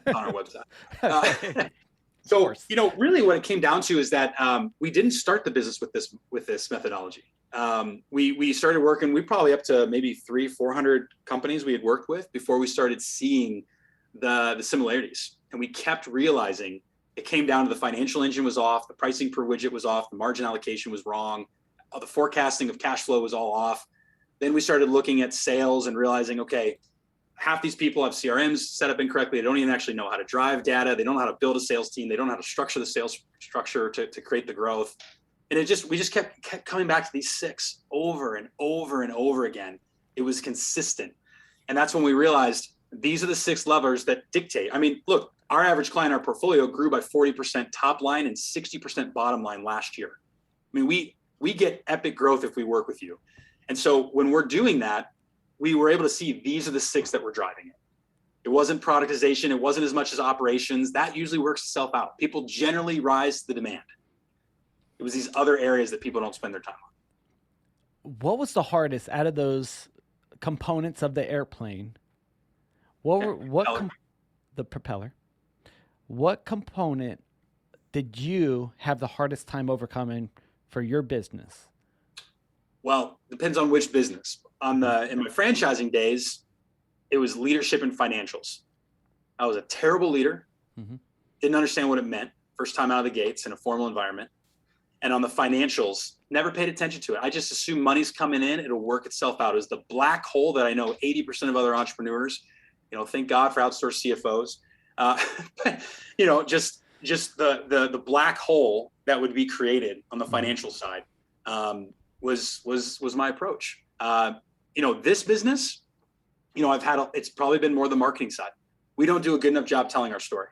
On our website. So, really what it came down to is that we didn't start the business with this methodology. We started working, we probably up to maybe 300-400 companies we had worked with before we started seeing the similarities. And we kept realizing it came down to the financial engine was off, the pricing per widget was off, the margin allocation was wrong, the forecasting of cash flow was all off. Then we started looking at sales and realizing, okay, half these people have CRMs set up incorrectly. They don't even actually know how to drive data. They don't know how to build a sales team. They don't know how to structure the sales structure to create the growth. And we just kept coming back to these 6 over and over and over again. It was consistent. And that's when we realized these are the 6 levers that dictate. I mean, look, our average client, our portfolio grew by 40% top line and 60% bottom line last year. I mean, we get epic growth if we work with you. And so when we're doing that, we were able to see these are the 6 that were driving it. It wasn't productization. It wasn't as much as operations. That usually works itself out. People generally rise to the demand. It was these other areas that people don't spend their time on. What was the hardest out of those components of the airplane? The propeller. What component did you have the hardest time overcoming for your business? Well, depends on which business. In my franchising days, it was leadership and financials. I was a terrible leader. Mm-hmm. Didn't understand what it meant. First time out of the gates in a formal environment. And on the financials, never paid attention to it. I just assumed money's coming in. It'll work itself out. It was the black hole that I know 80% of other entrepreneurs, thank God for outsourced CFOs. Just the black hole that would be created on the financial side was my approach. This business, it's probably been more the marketing side. We don't do a good enough job telling our story.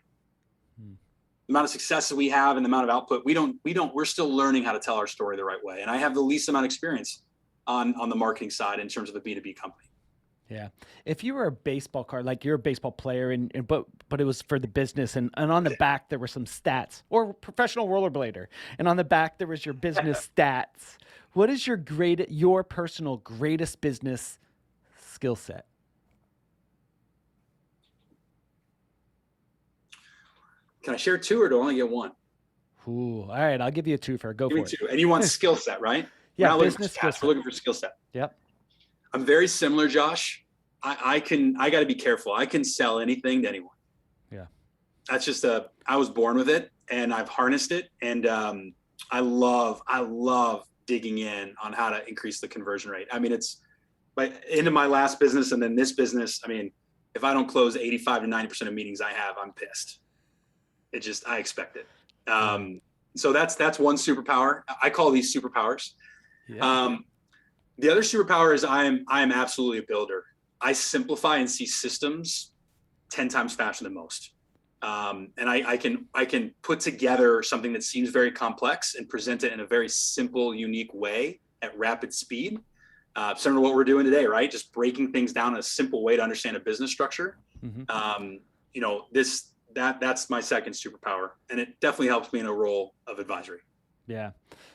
The amount of success that we have and the amount of output, we're still learning how to tell our story the right way. And I have the least amount of experience on the marketing side in terms of a B2B company. Yeah. If you were a baseball card, like you're a baseball player and but it was for the business and on the back there were some stats or professional rollerblader and on the back there was your business stats. What is your personal greatest business skill set? Can I share two or do I only get one? Ooh, all right, I'll give you a twofer. Go Give me for it. two. And you want skill set, right? We're Yeah, not looking for business skill stats. We're set. looking for skill set. Yep. I'm very similar, Josh. I got to be careful. I can sell anything to anyone. Yeah. That's just I was born with it and I've harnessed it. And I love digging in on how to increase the conversion rate. I mean, it's like into my last business and then this business. I mean, if I don't close 85 to 90% of meetings I have, I'm pissed. I expect it. Yeah. So that's one superpower. I call these superpowers. Yeah. Um, the other superpower is I am absolutely a builder. I simplify and see systems 10 times faster than most. And I can put together something that seems very complex and present it in a very simple, unique way at rapid speed. Similar to what we're doing today, right? Just breaking things down in a simple way to understand a business structure. Mm-hmm. That's my second superpower, and it definitely helps me in a role of advisory. Yeah.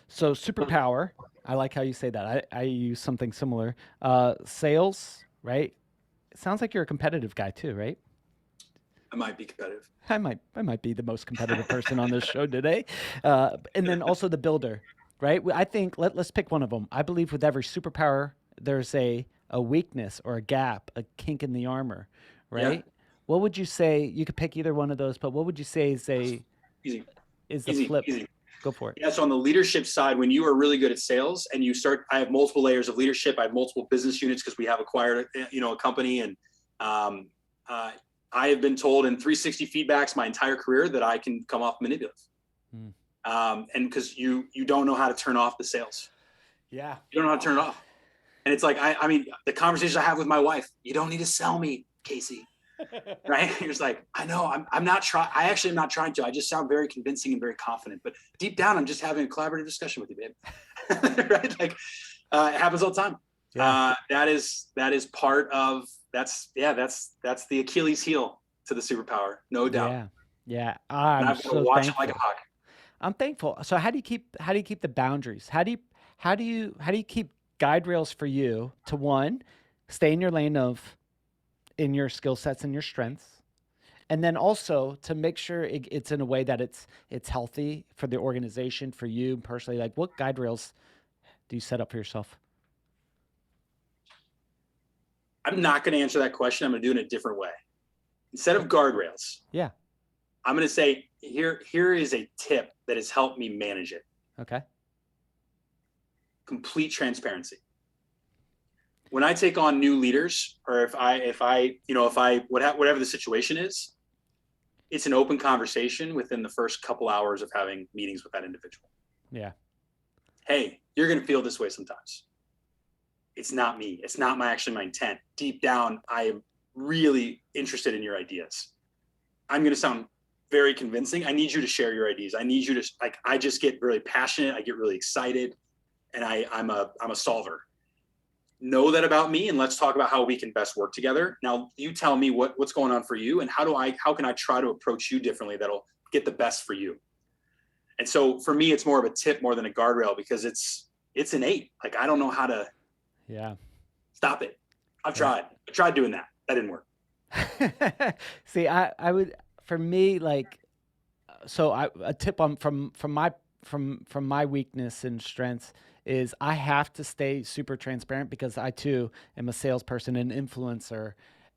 So superpower, I like how you say that. I use something similar. Sales, right? It sounds like you're a competitive guy too, right? I might be competitive. I might be the most competitive person on this show today. And then also the builder, right? I think let's pick one of them. I believe with every superpower, there's a weakness or a gap, a kink in the armor, Yeah, right? What would you say? You could pick either one of those, but what would you say easy, is the easy, flip? easy. Go for it. Yeah, so on the leadership side, when you are really good at sales and I have multiple layers of leadership. I have multiple business units because we have acquired, a company, and um, uh, I have been told in 360 feedbacks my entire career that I can come off manipulative, Mm. and because you don't know how to turn off the sales, Yeah. you don't know how to turn it off, and it's like I mean the conversations I have with my wife, you don't need to sell me, Casey. Right? You're just like, I know, I'm not trying. I actually am not trying to. I just sound very convincing and very confident, but deep down, I'm just having a collaborative discussion with you, babe. Right? Like, it happens all the time. Yeah. That is part of that's the Achilles heel to the superpower, no doubt. Yeah. Yeah. And I'm I've got to so watch it like a thankful. hawk. I'm thankful. So how do you keep the boundaries? How do you keep guide rails for you to one, stay in your lane of in your skill sets and your strengths, and then also to make sure it's in a way that it's healthy for the organization, for you personally. Like what guide rails do you set up for yourself? I'm not going to answer that question. I'm going to do it in a different way. Instead of guardrails, Yeah. I'm going to say here is a tip that has helped me manage it. Okay. Complete transparency. When I take on new leaders, or whatever the situation is, it's an open conversation within the first couple hours of having meetings with that individual. Yeah. Hey, you're going to feel this way sometimes. It's not me. It's not my intent. Deep down, I am really interested in your ideas. I'm going to sound very convincing. I need you to share your ideas. I need you to I just get really passionate. I get really excited, and I'm a solver. Know that about me, and let's talk about how we can best work together. Now you tell me what's going on for you, and how can I try to approach you differently that'll get the best for you. And so for me, it's more of a tip more than a guardrail, because it's innate. Like, I don't know how to Yeah. stop it. I Yeah. tried doing that didn't work. See, I would for me like a tip on from my weakness and strengths is I have to stay super transparent because I too am a salesperson and influencer,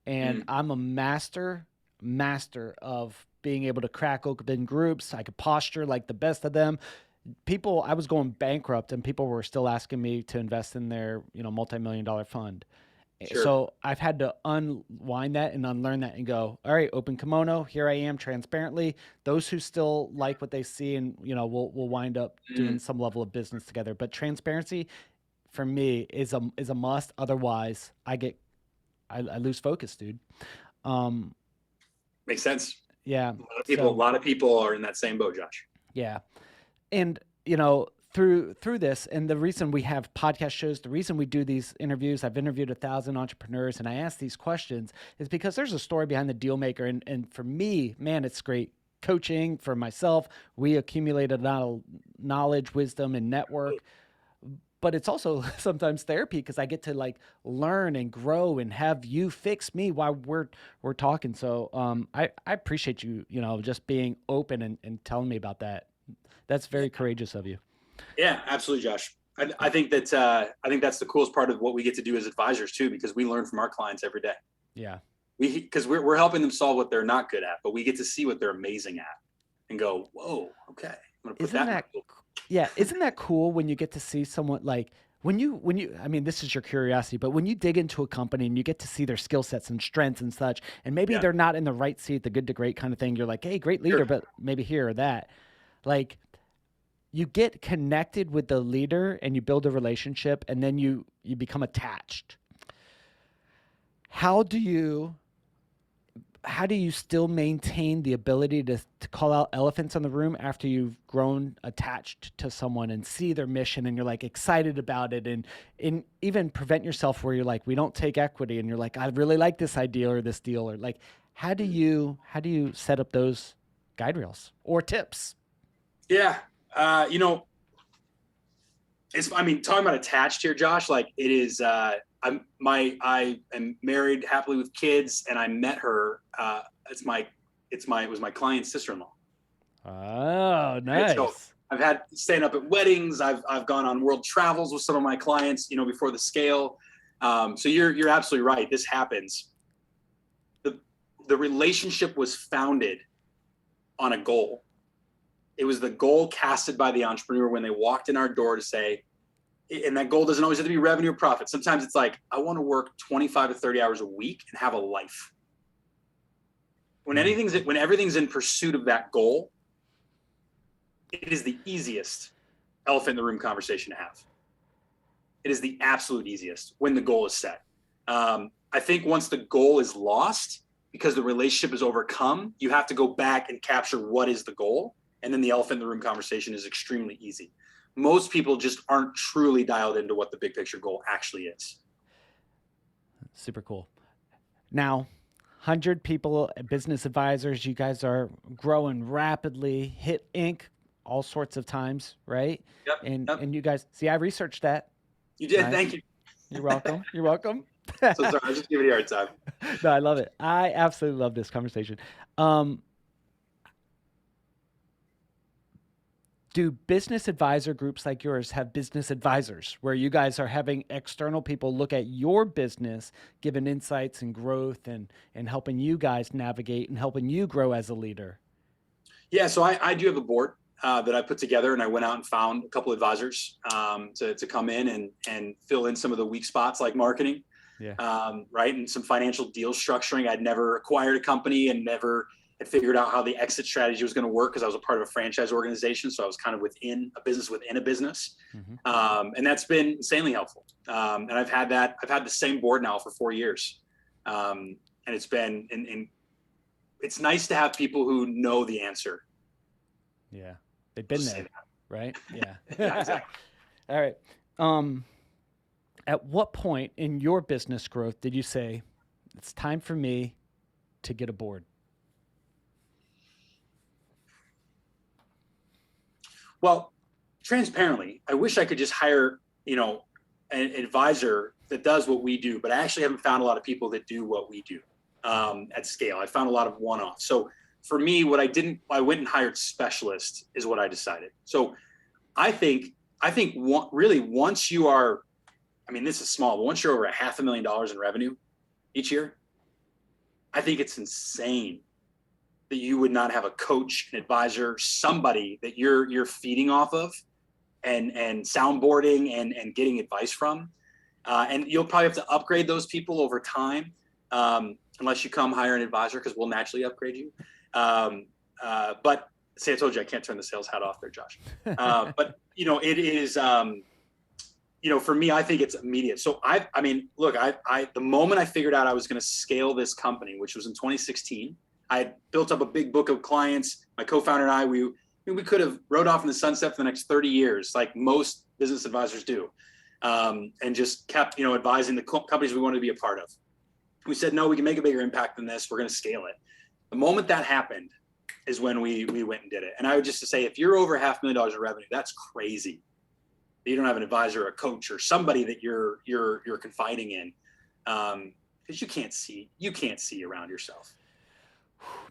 and Mm. I'm a master of being able to crack open groups. I could posture like the best of them. I was going bankrupt, and people were still asking me to invest in their multi-million dollar fund. Sure. So I've had to unwind that and unlearn that and go, all right, open kimono. Here I am transparently. Those who still like what they see, and we'll wind up doing Mm. some level of business together. But transparency for me is a must. Otherwise, I lose focus, dude. Um, Makes sense. yeah. A So lot of people are in that same boat, Josh. yeah, and through this, and the reason we have podcast shows, the reason we do these interviews, I've interviewed 1,000 entrepreneurs, and I ask these questions is because there's a story behind the deal maker, and for me, man, it's great coaching for myself. We accumulated a lot of knowledge, wisdom, and network, but it's also sometimes therapy because I get to like learn and grow and have you fix me while we're talking. So I appreciate you, just being open and telling me about that. That's very courageous of you. Yeah, absolutely, Josh. I think that I think that's the coolest part of what we get to do as advisors too, because we learn from our clients every day. Yeah. Because we're helping them solve what they're not good at, but we get to see what they're amazing at and go, whoa, okay, I'm gonna put Isn't that. yeah, isn't that cool when you get to see someone like when you I mean, this is your curiosity, but when you dig into a company and you get to see their skill sets and strengths and such, and maybe Yeah, they're not in the right seat, the good to great kind of thing, you're like, hey, great leader, sure. but maybe here or that. Like you get connected with the leader and you build a relationship and then you become attached. How do you how do you still maintain the ability to call out elephants in the room after you've grown attached to someone and see their mission and you're like excited about it and even prevent yourself where you're like, we don't take equity and you're like, I really like this idea or this deal or like, how do you set up those guide rails or tips? Yeah, you know, I mean, talking about attached here, Josh, like it is, I am married happily with kids, and I met her. It was my client's sister-in-law. Oh, Right? So nice. I've had staying up at weddings. I've gone on world travels with some of my clients, before the scale. So you're absolutely right. This happens. The relationship was founded on a goal. It was the goal casted by the entrepreneur when they walked in our door to say, and that goal doesn't always have to be revenue or profit. Sometimes it's like, I want to work 25 to 30 hours a week and have a life. When everything's in pursuit of that goal, it is the easiest elephant in the room conversation to have. It is the absolute easiest when the goal is set. I think once the goal is lost because the relationship is overcome, you have to go back and capture what is the goal. And then the elephant in the room conversation is extremely easy. Most people just aren't truly dialed into what the big picture goal actually is. Super cool. Now, 100 people, business advisors, you guys are growing rapidly, hit Inc. all sorts of times, right? Yep. Yep. And you guys, see, I researched that. You did. Nice. Thank you. You're welcome. You're welcome. So sorry. I was just giving you a hard time. No, I love it. I absolutely love this conversation. Um, do business advisor groups like yours have business advisors where you guys are having external people look at your business, giving insights and growth and helping you guys navigate and helping you grow as a leader? Yeah. So I do have a board that I put together, and I went out and found a couple advisors to come in and fill in some of the weak spots like marketing, Yeah. right, and some financial deal structuring. I'd never acquired a company and never had figured out how the exit strategy was going to work because I was a part of a franchise organization. So I was kind of within a business. Mm-hmm. And that's been insanely helpful. And I've had the same board now for 4 years. And it's been, and it's nice to have people who know the answer. Yeah. They've been there, right? Yeah. Yeah, exactly. All right. At what point in your business growth did you say, it's time for me to get a board? Well, transparently, I wish I could just hire, an advisor that does what we do, but I actually haven't found a lot of people that do what we do at scale. I found a lot of one-offs. So for me, I went and hired specialists is what I decided. So I think really once you are, I mean, this is small, but once you're over $500,000 in revenue each year, I think it's insane that you would not have a coach, an advisor, somebody that you're feeding off of and soundboarding and getting advice from. And you'll probably have to upgrade those people over time, unless you come hire an advisor, because we'll naturally upgrade you. But see, I told you I can't turn the sales hat off there, Josh. But it is, for me, I think it's immediate. So I mean, look, the moment I figured out I was going to scale this company, which was in 2016, I had built up a big book of clients. My co-founder and I, mean, we could have rode off in the sunset for the next 30 years, like most business advisors do, and just kept, advising the companies we wanted to be a part of. We said, no, we can make a bigger impact than this. We're going to scale it. The moment that happened is when we went and did it. And I would just say, if you're over $500,000 in revenue, that's crazy. You don't have an advisor or a coach or somebody that you're confiding in, because you can't see around yourself.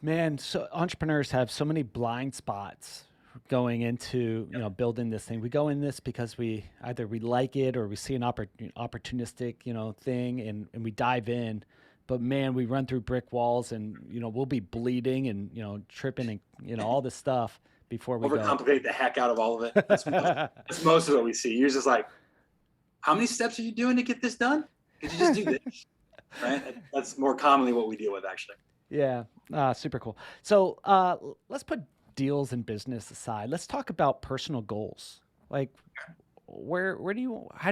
Man, so entrepreneurs have so many blind spots going into, building this thing. We go in this because we like it or we see an opportunistic, thing, and we dive in. But man, we run through brick walls, and we'll be bleeding and tripping and all this stuff before we overcomplicate the heck out of all of it. That's most of what we see. You're just like, how many steps are you doing to get this done? Could you just do this? Right? That's more commonly what we deal with, actually. Yeah, super cool. So let's put deals and business aside. Let's talk about personal goals. Like, how do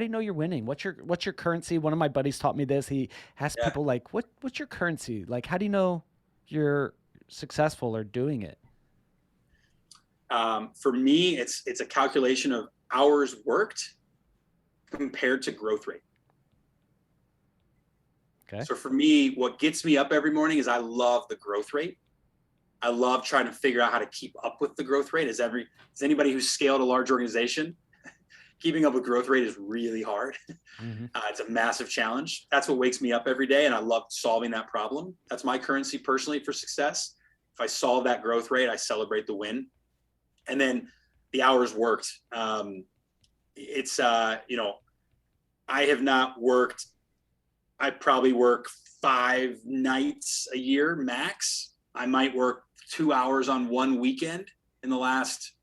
you know you're winning? What's your currency? One of my buddies taught me this. He asked people like, what's your currency? Like, how do you know you're successful or doing it? For me, it's a calculation of hours worked compared to growth rate. Okay. So for me, what gets me up every morning is I love the growth rate. I love trying to figure out how to keep up with the growth rate. As anybody who's scaled a large organization, keeping up with growth rate is really hard. Mm-hmm. It's a massive challenge. That's what wakes me up every day, and I love solving that problem. That's my currency personally for success. If I solve that growth rate, I celebrate the win. And then the hours worked. I have not worked. I probably work 5 nights a year max. I might work 2 hours on one weekend in the last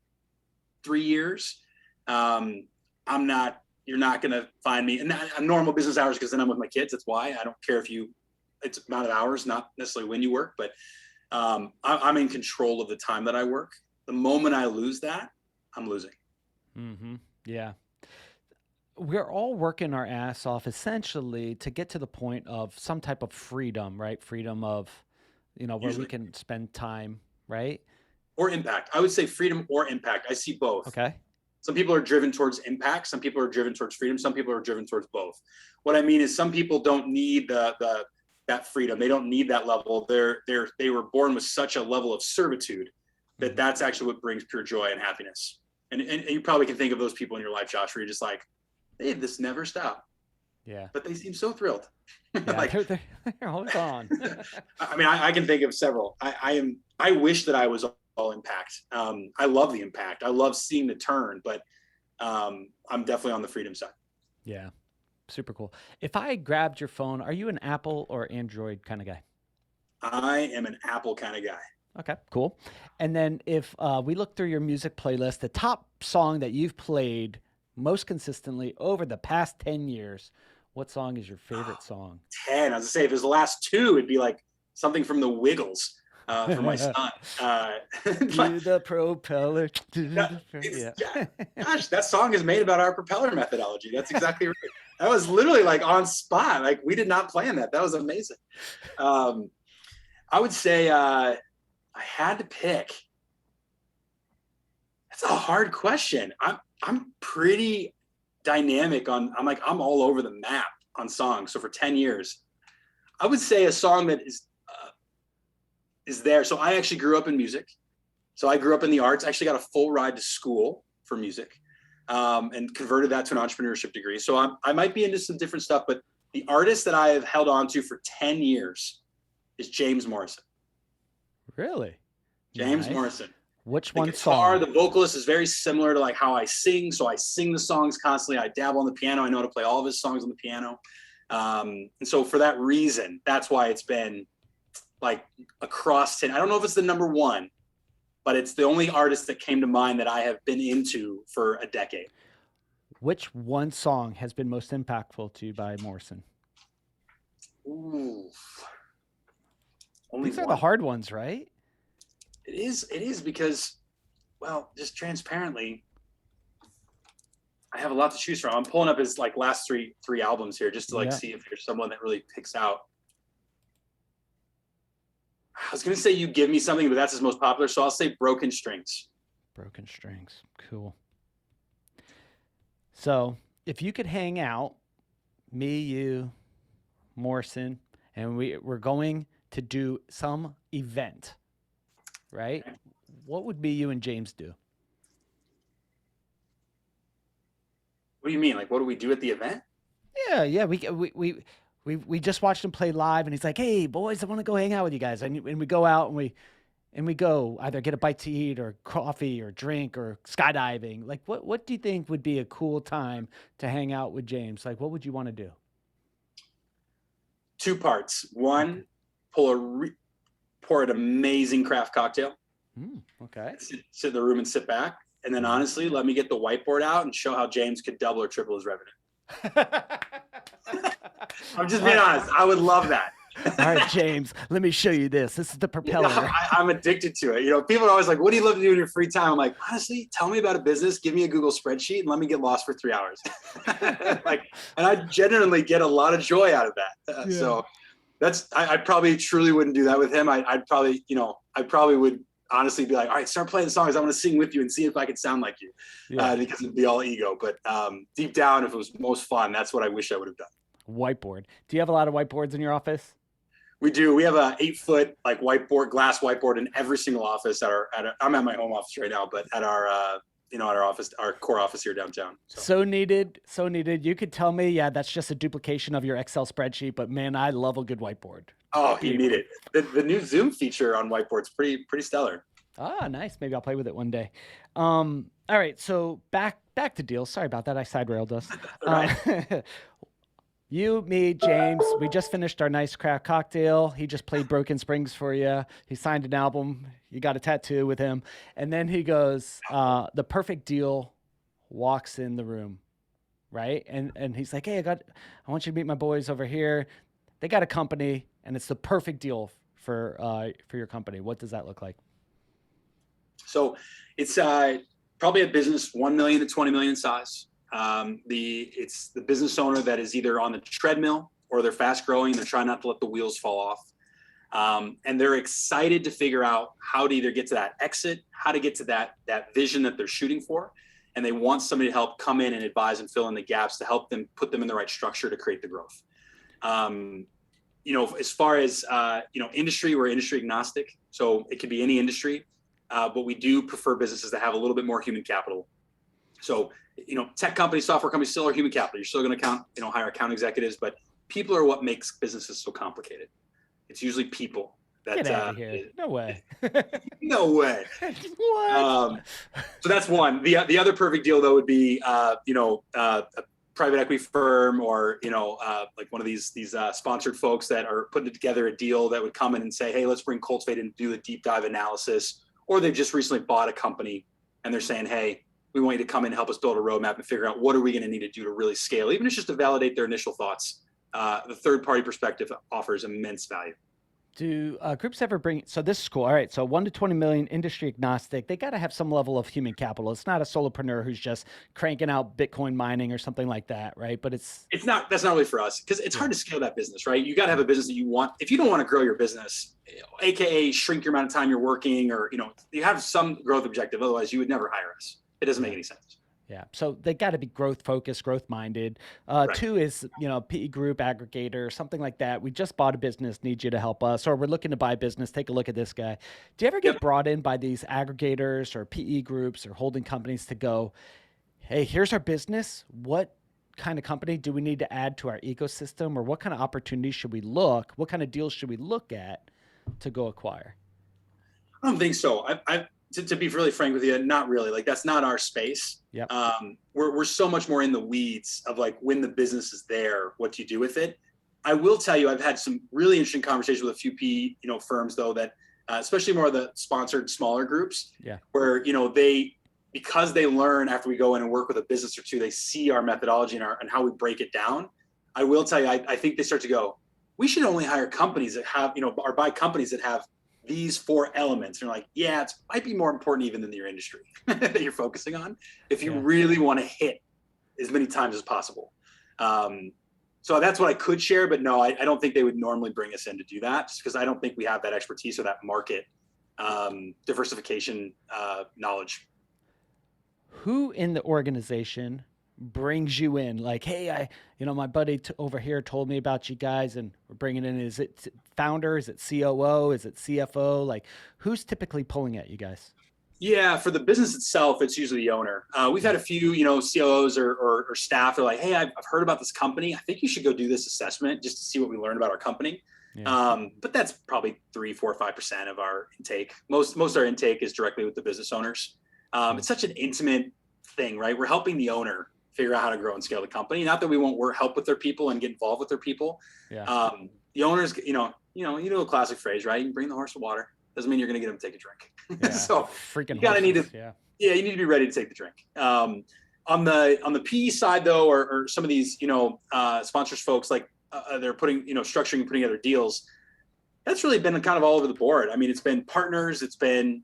3 years. You're not going to find me, and I'm normal business hours because then I'm with my kids. That's why I don't care it's amount of hours, not necessarily when you work, but I'm in control of the time that I work. The moment I lose that, I'm losing. Mm-hmm. Yeah. We're all working our ass off essentially to get to the point of some type of freedom, right? Freedom of, where Usually. we can spend time, right? Or impact. I would say freedom or impact. I see both. Okay. Some people are driven towards impact. Some people are driven towards freedom. Some people are driven towards both. What I mean is some people don't need that freedom. They don't need that level. They were born with such a level of servitude that that's actually what brings pure joy and happiness. And you probably can think of those people in your life, Josh, where you're just like, hey, this never stopped. Yeah. But they seem so thrilled. Yeah, like, they're always on. I mean, I can think of several. I wish that I was all impact. I love the impact. I love seeing the turn, but I'm definitely on the freedom side. Yeah. Super cool. If I grabbed your phone, are you an Apple or Android kind of guy? I am an Apple kind of guy. Okay, cool. And then if we look through your music playlist, the top song that you've played most consistently over the past 10 years, what song is your favorite song? 10. I was gonna say, if it was the last 2, it'd be like something from the Wiggles for my son. Do the propeller. Yeah. Gosh, that song is made about our propeller methodology. That's exactly right. That was literally like on spot. Like, we did not plan that. That was amazing. I would say I had to pick. That's a hard question. I'm pretty dynamic I'm all over the map on songs. So for 10 years, I would say a song that is there. So I actually grew up in music. So I grew up in the arts. I actually got a full ride to school for music, and converted that to an entrepreneurship degree. So I might be into some different stuff, but the artist that I have held on to for 10 years is James Morrison. Really? James Nice. Morrison. Which The one guitar, song? the vocalist is very similar to like how I sing. So I sing the songs constantly. I dabble on the piano. I know how to play all of his songs on the piano. And so for that reason, that's why it's been like across 10. I don't know if it's the number one, but it's the only artist that came to mind that I have been into for a decade. Which one song has been most impactful to you by Morrison? Ooh. Only These are one. the hard ones, right? It is because, well, just transparently, I have a lot to choose from. I'm pulling up his like last three albums here just to like see if there's someone that really picks out. I was gonna say You Give Me Something, but that's his most popular, so I'll say Broken Strings. Broken strings. Cool. So if you could hang out, me, you, Morrison, and we're going to do some event, right? What would me, you, and James do? What do you mean? Like, what do we do at the event? Yeah, yeah. We just watched him play live, and he's like, "Hey, boys, I want to go hang out with you guys." And we go out and we go either get a bite to eat or coffee or drink or skydiving. Like, what do you think would be a cool time to hang out with James? Like, what would you want to do? Two parts. Okay. One, pour an amazing craft cocktail, Okay. sit in the room and sit back. And then honestly, let me get the whiteboard out and show how James could double or triple his revenue. I'm just being honest. I would love that. All right, James, let me show you this. This is the propeller. I'm addicted to it. You know, people are always like, what do you love to do in your free time? I'm like, honestly, tell me about a business, give me a Google spreadsheet, and let me get lost for 3 hours. And I genuinely get a lot of joy out of that. Yeah. So I probably truly wouldn't do that with him. I probably would honestly be like, all right, start playing the songs. I want to sing with you and see if I can sound like you, because it'd be all ego. But deep down, if it was most fun, that's what I wish I would have done. Whiteboard. Do you have a lot of whiteboards in your office? We do. We have a 8-foot like whiteboard, glass whiteboard in every single office I'm at my home office right now, but at our at our office, our core office here downtown. So needed, so needed. You could tell me, yeah, that's just a duplication of your Excel spreadsheet, but man, I love a good whiteboard. Oh, you need it. The new Zoom feature on whiteboard's pretty stellar. Ah, nice. Maybe I'll play with it one day. All right, so back to deals. Sorry about that. I side railed us. Right. You, me, James, we just finished our nice craft cocktail. He just played Broken Springs for you. He signed an album. You got a tattoo with him. And then he goes, the perfect deal walks in the room, right? And he's like, hey, I want you to meet my boys over here. They got a company, and it's the perfect deal for your company. What does that look like? So it's probably a business 1 million to 20 million in size. It's the business owner that is either on the treadmill or they're fast growing. They're trying not to let the wheels fall off. And they're excited to figure out how to either get to that exit, how to get to that vision that they're shooting for. And they want somebody to help come in and advise and fill in the gaps to help them put them in the right structure to create the growth. As far as, industry, we're industry agnostic. So it could be any industry, but we do prefer businesses that have a little bit more human capital. So, tech companies, software companies still are human capital. You're still going to hire account executives, but people are what makes businesses so complicated. It's usually people. Get out of here. No way. No way. What? So that's one. The other perfect deal though would be, a private equity firm or, like one of these sponsored folks that are putting together a deal that would come in and say, hey, let's bring Cultivate and do a deep dive analysis. Or they've just recently bought a company and they're saying, hey, we want you to come in and help us build a roadmap and figure out what are we going to need to do to really scale, even if it's just to validate their initial thoughts. The third party perspective offers immense value. Do groups ever bring, so this is cool. All right. So 1 to 20 million, industry agnostic. They got to have some level of human capital. It's not a solopreneur who's just cranking out Bitcoin mining or something like that. Right. But that's not really for us because it's hard to scale that business, right? You got to have a business that you want. If you don't want to grow your business, AKA shrink your amount of time you're working, or, you have some growth objective. Otherwise you would never hire us. It doesn't make any sense. Yeah. So they got to be growth focused, growth minded. Right. 2 is, PE group aggregator, something like that. We just bought a business, need you to help us, or we're looking to buy a business. Take a look at this guy. Do you ever get brought in by these aggregators or PE groups or holding companies to go, hey, here's our business. What kind of company do we need to add to our ecosystem, or what kind of opportunities should we look? What kind of deals should we look at to go acquire? I don't think so. To be really frank with you, not really. Like that's not our space. Yep. We're so much more in the weeds of like when the business is there, what do you do with it? I will tell you, I've had some really interesting conversations with a few PE, firms though that, especially more of the sponsored smaller groups, where because they learn after we go in and work with a business or two, they see our methodology and how we break it down. I will tell you, I think they start to go, we should only hire companies that have, or buy companies that have these 4 elements. And you're like, yeah, it might be more important even than your industry that you're focusing on if you really want to hit as many times as possible. So that's what I could share, but no, I don't think they would normally bring us in to do that just because I don't think we have that expertise or that market diversification knowledge. who in the organization brings you in? Like, hey, my buddy over here told me about you guys, and we're bringing in. Is it founder? Is it COO? Is it CFO? Like, who's typically pulling at you guys? Yeah, for the business itself, it's usually the owner. We've had a few, COOs or staff are like, hey, I've heard about this company. I think you should go do this assessment just to see what we learned about our company. Yeah. But that's probably 3, 4, 5% of our intake. Most of our intake is directly with the business owners. It's such an intimate thing, right? We're helping the owner figure out how to grow and scale the company. Not that we won't help with their people and get involved with their people. Yeah. The owners, you know a classic phrase, right? You can bring the horse to water. Doesn't mean you're going to get them to take a drink. Yeah. So freaking you gotta horses. yeah, you need to be ready to take the drink. On the PE side though, or some of these, sponsors folks, like they're putting, structuring and putting together deals. That's really been kind of all over the board. I mean, it's been partners, it's been,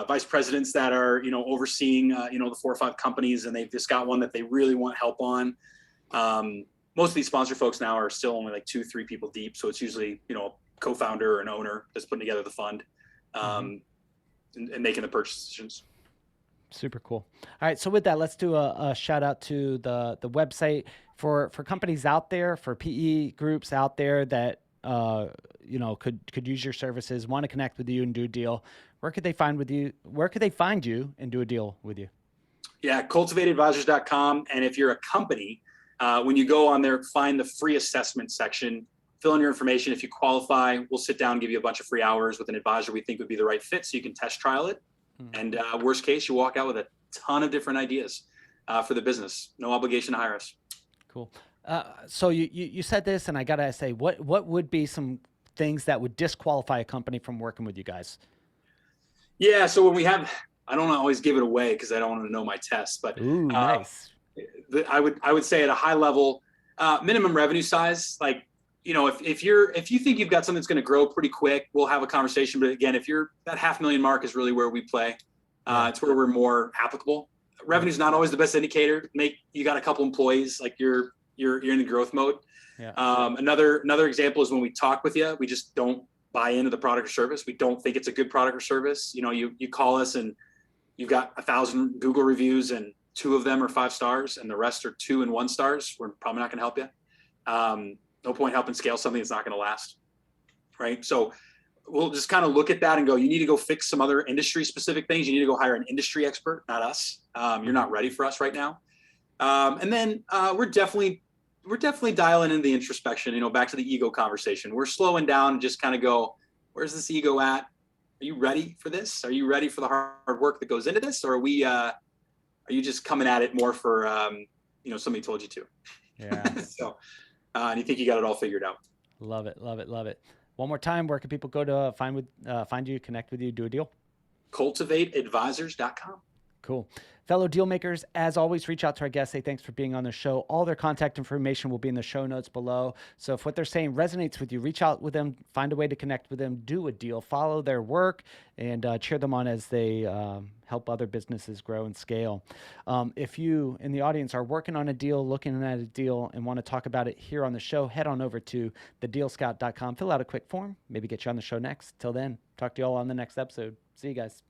vice presidents that are, overseeing, the 4 or 5 companies, and they've just got one that they really want help on. Most of these sponsor folks now are still only like 2, 3 people deep. So it's usually, a co-founder or an owner that's putting together the fund. And making the purchase decisions. Super cool. All right. So with that, let's do a shout out to the website for companies out there, for PE groups out there that, could use your services, want to connect with you and do a deal. Where could they find you and do a deal with you? Yeah. CultivateAdvisors.com. And if you're a company, when you go on there, find the free assessment section, fill in your information. If you qualify, we'll sit down and give you a bunch of free hours with an advisor we think would be the right fit so you can test trial it. And worst case, you walk out with a ton of different ideas for the business. No obligation to hire us. Cool. So you said this, and I got to say, what would be some things that would disqualify a company from working with you guys? Yeah. So when we have, I don't always give it away because I don't want to know my tests, but Ooh, nice. I would say at a high level, minimum revenue size, like, if you think you've got something that's going to grow pretty quick, we'll have a conversation. But again, if you're that $500,000 mark is really where we play. It's where we're more applicable. Revenue's not always the best indicator. You got a couple employees, like you're in the growth mode. Yeah. Another example is when we talk with you, we just don't buy into the product or service. We don't think it's a good product or service. You call us and you've got 1,000 Google reviews and 2 of them are 5 stars and the rest are 2 and 1 stars. We're probably not going to help you. No point helping scale something that's not going to last, right? So we'll just kind of look at that and go, you need to go fix some other industry specific things. You need to go hire an industry expert, not us. You're not ready for us right now. And then we're definitely dialing in the introspection, back to the ego conversation. We're slowing down and just kind of go, where's this ego at? Are you ready for this? Are you ready for the hard work that goes into this? Or are you just coming at it more for, somebody told you to? Yeah. So, and you think you got it all figured out. Love it. Love it. Love it. One more time, where can people go to find you, connect with you, do a deal? CultivateAdvisors.com. Cool. Fellow deal makers, as always, reach out to our guests. Say thanks for being on the show. All their contact information will be in the show notes below. So if what they're saying resonates with you, reach out with them, find a way to connect with them, do a deal, follow their work, and cheer them on as they help other businesses grow and scale. If you in the audience are working on a deal, looking at a deal, and want to talk about it here on the show, head on over to thedealscout.com, fill out a quick form, maybe get you on the show next. Till then, talk to you all on the next episode. See you guys.